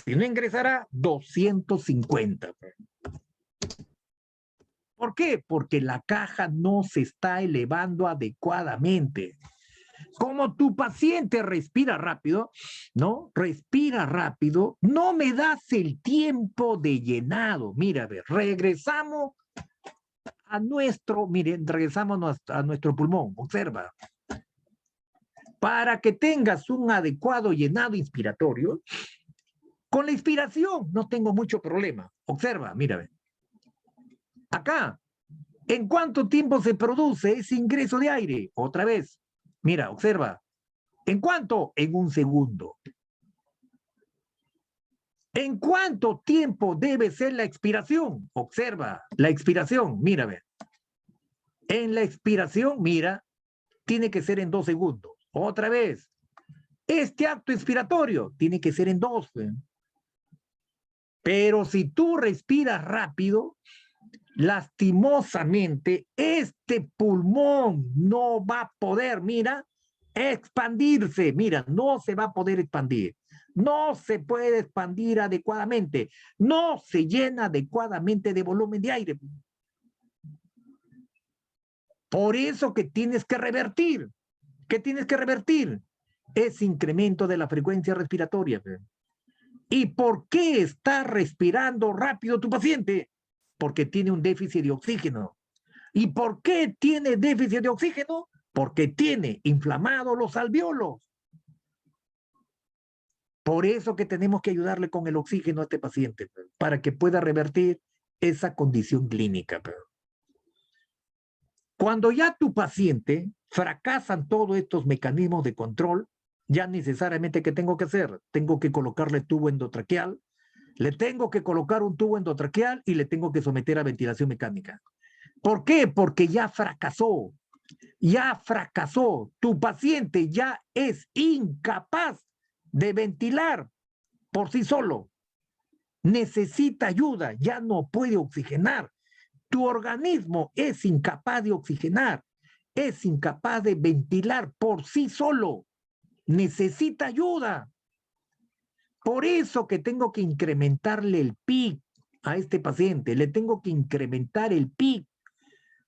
S3: sino ingresará 250. ¿Por qué? Porque la caja no se está elevando adecuadamente. Como tu paciente respira rápido, ¿no? Respira rápido, no me das el tiempo de llenado. Mira, a ver, regresamos a nuestro, miren, regresamos a nuestro pulmón, observa. Para que tengas un adecuado llenado inspiratorio, con la inspiración no tengo mucho problema. Observa, mira, ve. Acá, ¿en cuánto tiempo se produce ese ingreso de aire? Otra vez, mira, observa. ¿En cuánto? En 1 segundo. ¿En cuánto tiempo debe ser la expiración? Observa, la expiración, mira, ve. En la expiración, mira, tiene que ser en 2 segundos. Otra vez, este acto expiratorio tiene que ser en 2. Pero si tú respiras rápido, lastimosamente, este pulmón no va a poder, mira, expandirse. Mira, no se va a poder expandir. No se puede expandir adecuadamente. No se llena adecuadamente de volumen de aire. Por eso que tienes que revertir. ¿Qué tienes que revertir? Ese incremento de la frecuencia respiratoria. ¿Y por qué está respirando rápido tu paciente? Porque tiene un déficit de oxígeno. ¿Y por qué tiene déficit de oxígeno? Porque tiene inflamados los alvéolos. Por eso que tenemos que ayudarle con el oxígeno a este paciente, para que pueda revertir esa condición clínica. Cuando ya tu paciente fracasan todos estos mecanismos de control, ya necesariamente, ¿qué tengo que hacer? Tengo que colocarle tubo endotraqueal, le tengo que colocar un tubo endotraqueal y le tengo que someter a ventilación mecánica. ¿Por qué? Porque ya fracasó. Ya fracasó. Tu paciente ya es incapaz de ventilar por sí solo. Necesita ayuda, ya no puede oxigenar. Tu organismo es incapaz de oxigenar, es incapaz de ventilar por sí solo. Necesita ayuda. Por eso que tengo que incrementarle el PIC a este paciente, le tengo que incrementar el PIC.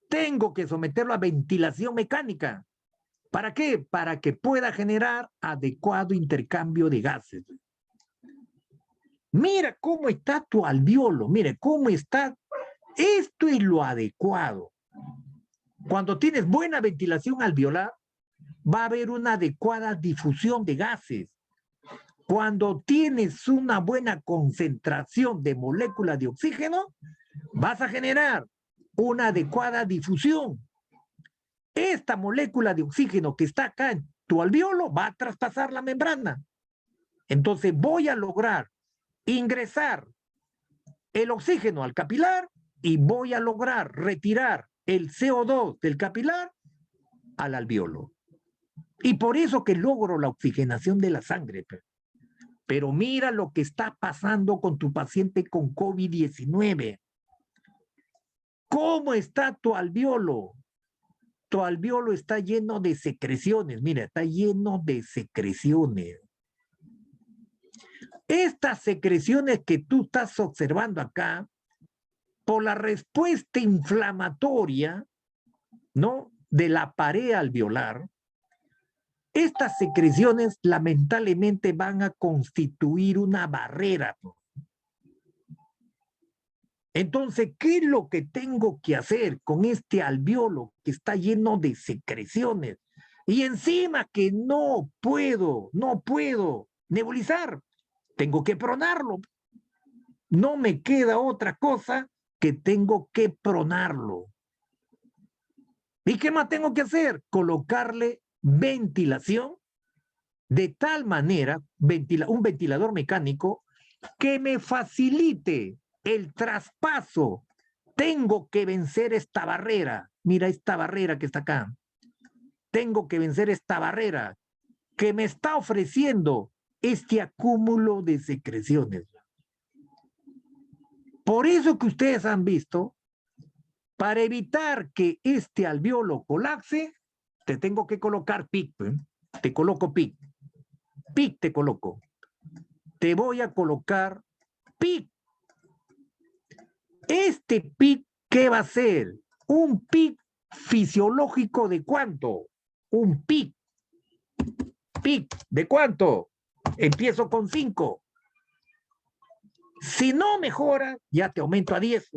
S3: Tengo que someterlo a ventilación mecánica. ¿Para qué? Para que pueda generar adecuado intercambio de gases. Mira cómo está tu alvéolo, mira cómo está. Esto es lo adecuado. Cuando tienes buena ventilación alveolar, va a haber una adecuada difusión de gases. Cuando tienes una buena concentración de moléculas de oxígeno, vas a generar una adecuada difusión. Esta molécula de oxígeno que está acá en tu alvéolo va a traspasar la membrana. Entonces voy a lograr ingresar el oxígeno al capilar y voy a lograr retirar el CO2 del capilar al alvéolo. Y por eso que logro la oxigenación de la sangre. Pero mira lo que está pasando con tu paciente con COVID-19. ¿Cómo está tu alvéolo? Tu alvéolo está lleno de secreciones. Mira, está lleno de secreciones. Estas secreciones que tú estás observando acá, por la respuesta inflamatoria, ¿no?, de la pared alveolar, estas secreciones lamentablemente van a constituir una barrera. Entonces, ¿qué es lo que tengo que hacer con este alvéolo que está lleno de secreciones? Y encima que no puedo nebulizar, tengo que pronarlo. No me queda otra cosa que tengo que pronarlo. ¿Y qué más tengo que hacer? Colocarle ventilación de tal manera, un ventilador mecánico que me facilite el traspaso. Tengo que vencer esta barrera. Mira esta barrera que está acá. Tengo que vencer esta barrera que me está ofreciendo este acúmulo de secreciones. Por eso que ustedes han visto, para evitar que este alveolo colapse, te tengo que colocar PIC. Te coloco PIC. PIC te coloco. Te voy a colocar PIC. Este PIC, ¿qué va a ser? Un PIC fisiológico ¿de cuánto? Un PIC. PIC, ¿de cuánto? Empiezo con 5. Si no mejora, ya te aumento a 10.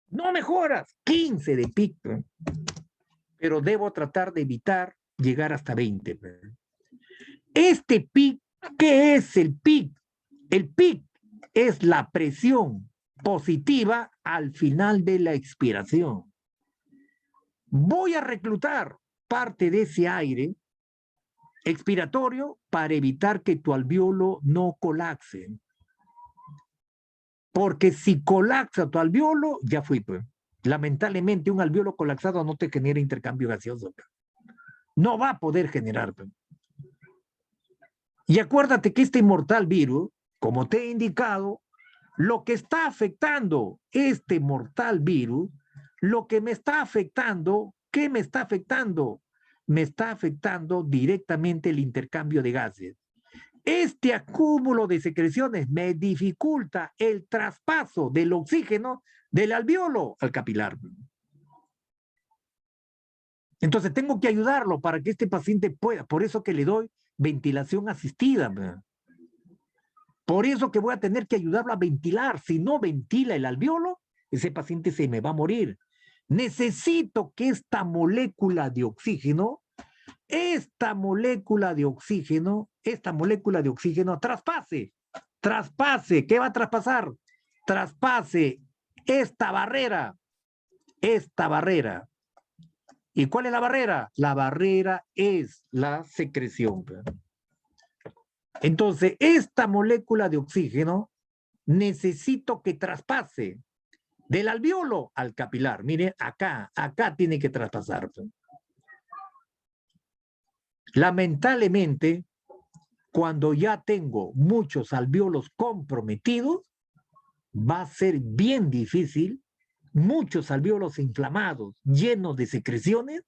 S3: No mejoras, 15 de PIC. Pero debo tratar de evitar llegar hasta 20. Este PIC, ¿qué es el PIC? El PIC es la presión positiva al final de la expiración. Voy a reclutar parte de ese aire expiratorio para evitar que tu alveolo no colapse. Porque si colapsa tu alveolo, ya fui. Pues. Lamentablemente, un alveolo colapsado no te genera intercambio gaseoso. Pues. No va a poder generar. Pues. Y acuérdate que este mortal virus, como te he indicado, lo que está afectando este mortal virus, lo que me está afectando, ¿qué me está afectando? Me está afectando directamente el intercambio de gases. Este acúmulo de secreciones me dificulta el traspaso del oxígeno del alveolo al capilar. Entonces tengo que ayudarlo para que este paciente pueda, por eso que le doy ventilación asistida. Por eso que voy a tener que ayudarlo a ventilar. Si no ventila el alveolo, ese paciente se me va a morir. Necesito que esta molécula de oxígeno traspase, ¿qué va a traspasar? Traspase esta barrera. ¿Y cuál es la barrera? La barrera es la secreción. Entonces, esta molécula de oxígeno necesito que traspase del alveolo al capilar. Mire, acá tiene que traspasar. Lamentablemente, cuando ya tengo muchos alveolos comprometidos, va a ser bien difícil, muchos alveolos inflamados, llenos de secreciones,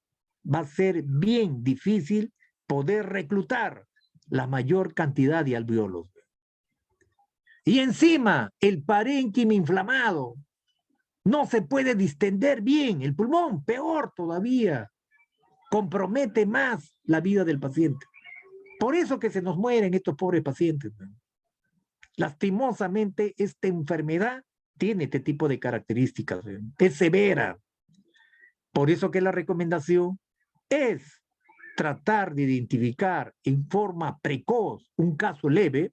S3: va a ser bien difícil poder reclutar la mayor cantidad de alveolos. Y encima, el parénquima inflamado, no se puede distender bien, el pulmón, peor todavía, compromete más la vida del paciente. Por eso que se nos mueren estos pobres pacientes. Lastimosamente, esta enfermedad tiene este tipo de características. Es severa. Por eso que la recomendación es tratar de identificar en forma precoz un caso leve,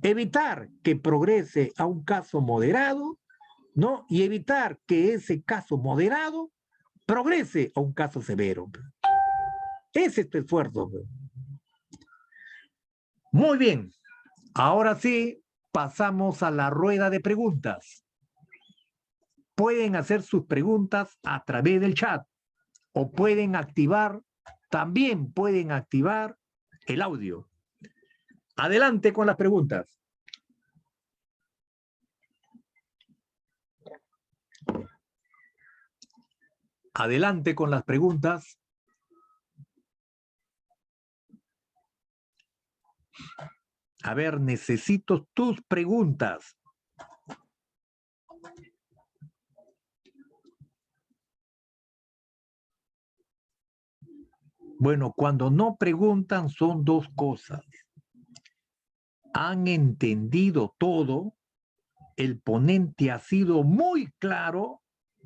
S3: evitar que progrese a un caso moderado, ¿no? Y evitar que ese caso moderado progrese a un caso severo. Es este esfuerzo. Muy bien. Ahora sí, pasamos a la rueda de preguntas. Pueden hacer sus preguntas a través del chat o también pueden activar el audio. Adelante con las preguntas. Adelante con las preguntas. A ver, necesito tus preguntas. Bueno, cuando no preguntan son dos cosas. Han entendido todo, el ponente ha sido muy claro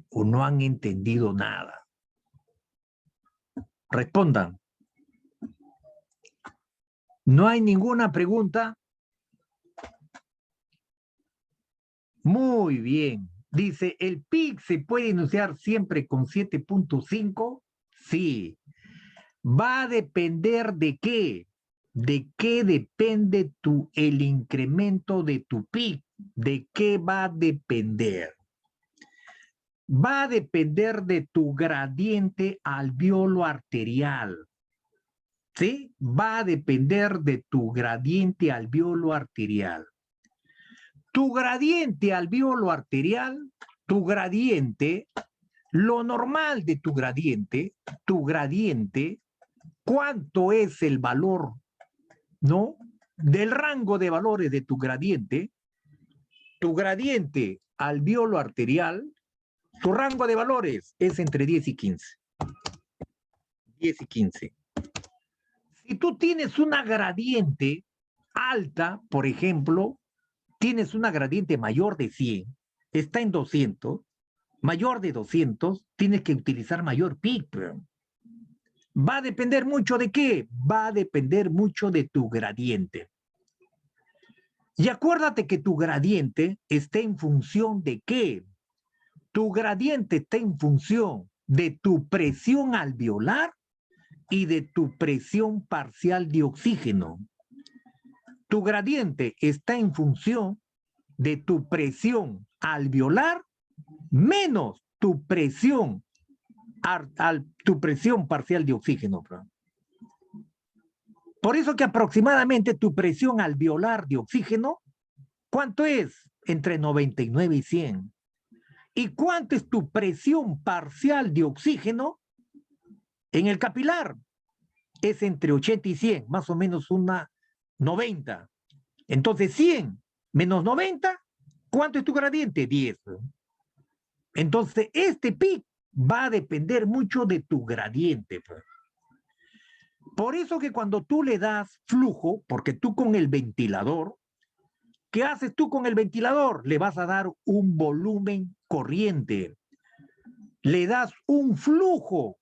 S3: o no han entendido nada. Respondan. ¿No hay ninguna pregunta? Muy bien, Dice, ¿el PIC se puede iniciar siempre con 7.5? Sí. Va a depender de qué. ¿De qué depende el incremento de tu PIC? ¿De qué va a depender? Va a depender de tu gradiente alveolo arterial. ¿Sí? Va a depender de tu gradiente alveolo arterial. Tu gradiente alveolo arterial, tu gradiente, lo normal de tu gradiente, ¿cuánto es el valor, no? Del rango de valores de tu gradiente alveolo arterial, tu rango de valores es entre 10 y 15. 10 y 15. Si tú tienes una gradiente alta, por ejemplo, tienes una gradiente mayor de 100, está en 200, mayor de 200, tienes que utilizar mayor PIC. Va a depender mucho de qué, va a depender mucho de tu gradiente. Y acuérdate que tu gradiente está en función de qué. Tu gradiente está en función de tu presión alveolar y de tu presión parcial de oxígeno. Tu gradiente está en función de tu presión alveolar menos tu presión parcial de oxígeno. Por eso que aproximadamente tu presión alveolar de oxígeno, ¿cuánto es? Entre 99 y 100. ¿Y cuánto es tu presión parcial de oxígeno en el capilar? Es entre 80 y 100, más o menos una 90. Entonces 100 menos 90, ¿cuánto es tu gradiente? 10. Entonces este PIC va a depender mucho de tu gradiente. Por eso que cuando tú le das flujo, porque tú con el ventilador, ¿qué haces tú con el ventilador? Le vas a dar un volumen corriente, le das un flujo,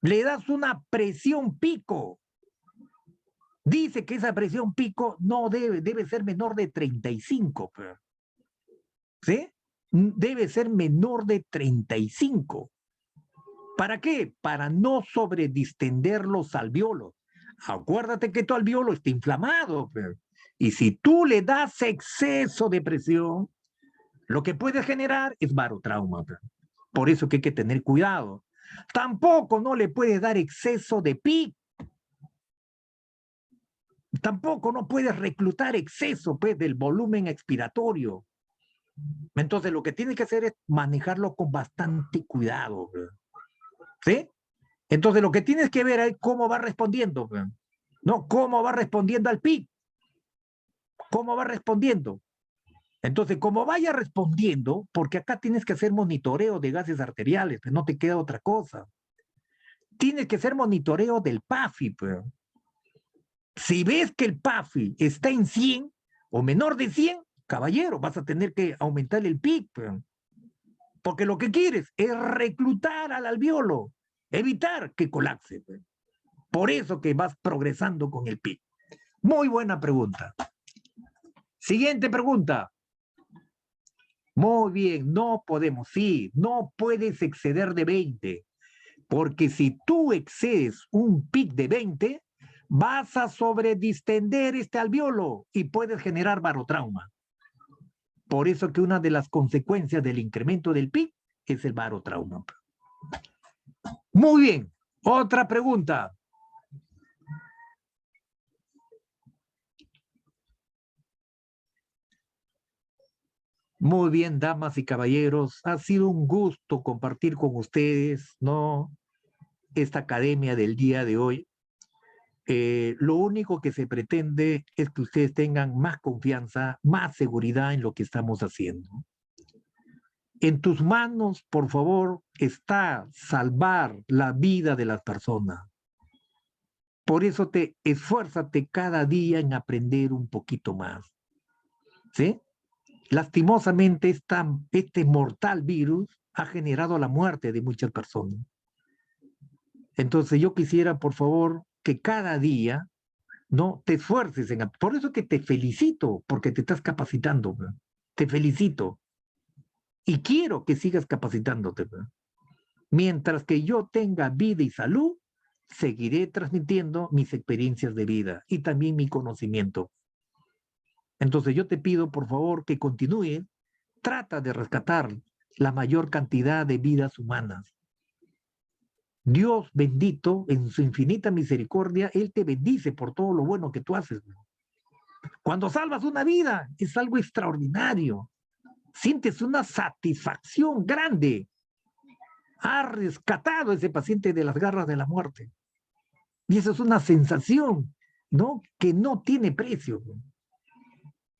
S3: le das una presión pico. Dice que esa presión pico no debe ser menor de 35. ¿Sí? Debe ser menor de 35. ¿Para qué? Para no sobredistender los alveolos. Acuérdate que tu alveolo está inflamado. Y si tú le das exceso de presión, lo que puede generar es barotrauma. Por eso que hay que tener cuidado. Tampoco no le puedes dar exceso de PIC. Tampoco no puedes reclutar exceso del volumen expiratorio. Entonces lo que tienes que hacer es manejarlo con bastante cuidado. ¿Sí? Entonces lo que tienes que ver es cómo va respondiendo. ¿No? Cómo va respondiendo al PIC. ¿Cómo va respondiendo? Entonces, como vaya respondiendo, porque acá tienes que hacer monitoreo de gases arteriales, pues no te queda otra cosa. Tienes que hacer monitoreo del PAFI. Pues. Si ves que el PAFI está en 100 o menor de 100, caballero, vas a tener que aumentar el PIC. Pues. Porque lo que quieres es reclutar al alveolo, evitar que colapse. Pues. Por eso que vas progresando con el PIC. Muy buena pregunta. Siguiente pregunta. Muy bien, no podemos, sí, no puedes exceder de 20, porque si tú excedes un PIC de 20, vas a sobredistender este alveolo y puedes generar barotrauma. Por eso que una de las consecuencias del incremento del PIC es el barotrauma. Muy bien, otra pregunta. Muy bien, damas y caballeros, ha sido un gusto compartir con ustedes, ¿no? Esta academia del día de hoy. Lo único que se pretende es que ustedes tengan más confianza, más seguridad en lo que estamos haciendo. En tus manos, por favor, está salvar la vida de las personas. Por eso esfuérzate cada día en aprender un poquito más. ¿Sí? Lastimosamente, este mortal virus ha generado la muerte de muchas personas. Entonces yo quisiera, por favor, que cada día no te esfuerces por eso que te felicito, porque te estás capacitando. Te felicito. Y quiero que sigas capacitándote. Mientras que yo tenga vida y salud, seguiré transmitiendo mis experiencias de vida y también mi conocimiento. Entonces yo te pido, por favor, que continúe. Trata de rescatar la mayor cantidad de vidas humanas. Dios bendito, en su infinita misericordia, Él te bendice por todo lo bueno que tú haces. Cuando salvas una vida, es algo extraordinario. Sientes una satisfacción grande. Has rescatado a ese paciente de las garras de la muerte. Y eso es una sensación, ¿no?, que no tiene precio.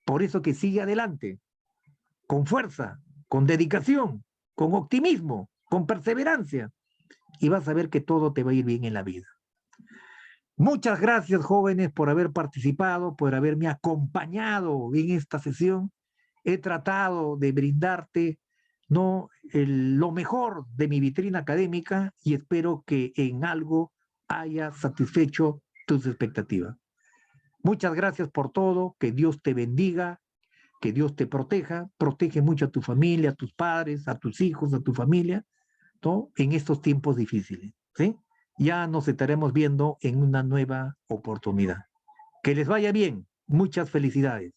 S3: Por eso que sigue adelante, con fuerza, con dedicación, con optimismo, con perseverancia, y vas a ver que todo te va a ir bien en la vida. Muchas gracias, jóvenes, por haber participado, por haberme acompañado en esta sesión. He tratado de brindarte, ¿no?, lo mejor de mi vitrina académica y espero que en algo haya satisfecho tus expectativas. Muchas gracias por todo, que Dios te bendiga, que Dios te proteja, protege mucho a tu familia, a tus padres, a tus hijos, a tu familia, ¿no?, en estos tiempos difíciles, ¿sí? Ya nos estaremos viendo en una nueva oportunidad. Que les vaya bien, muchas felicidades.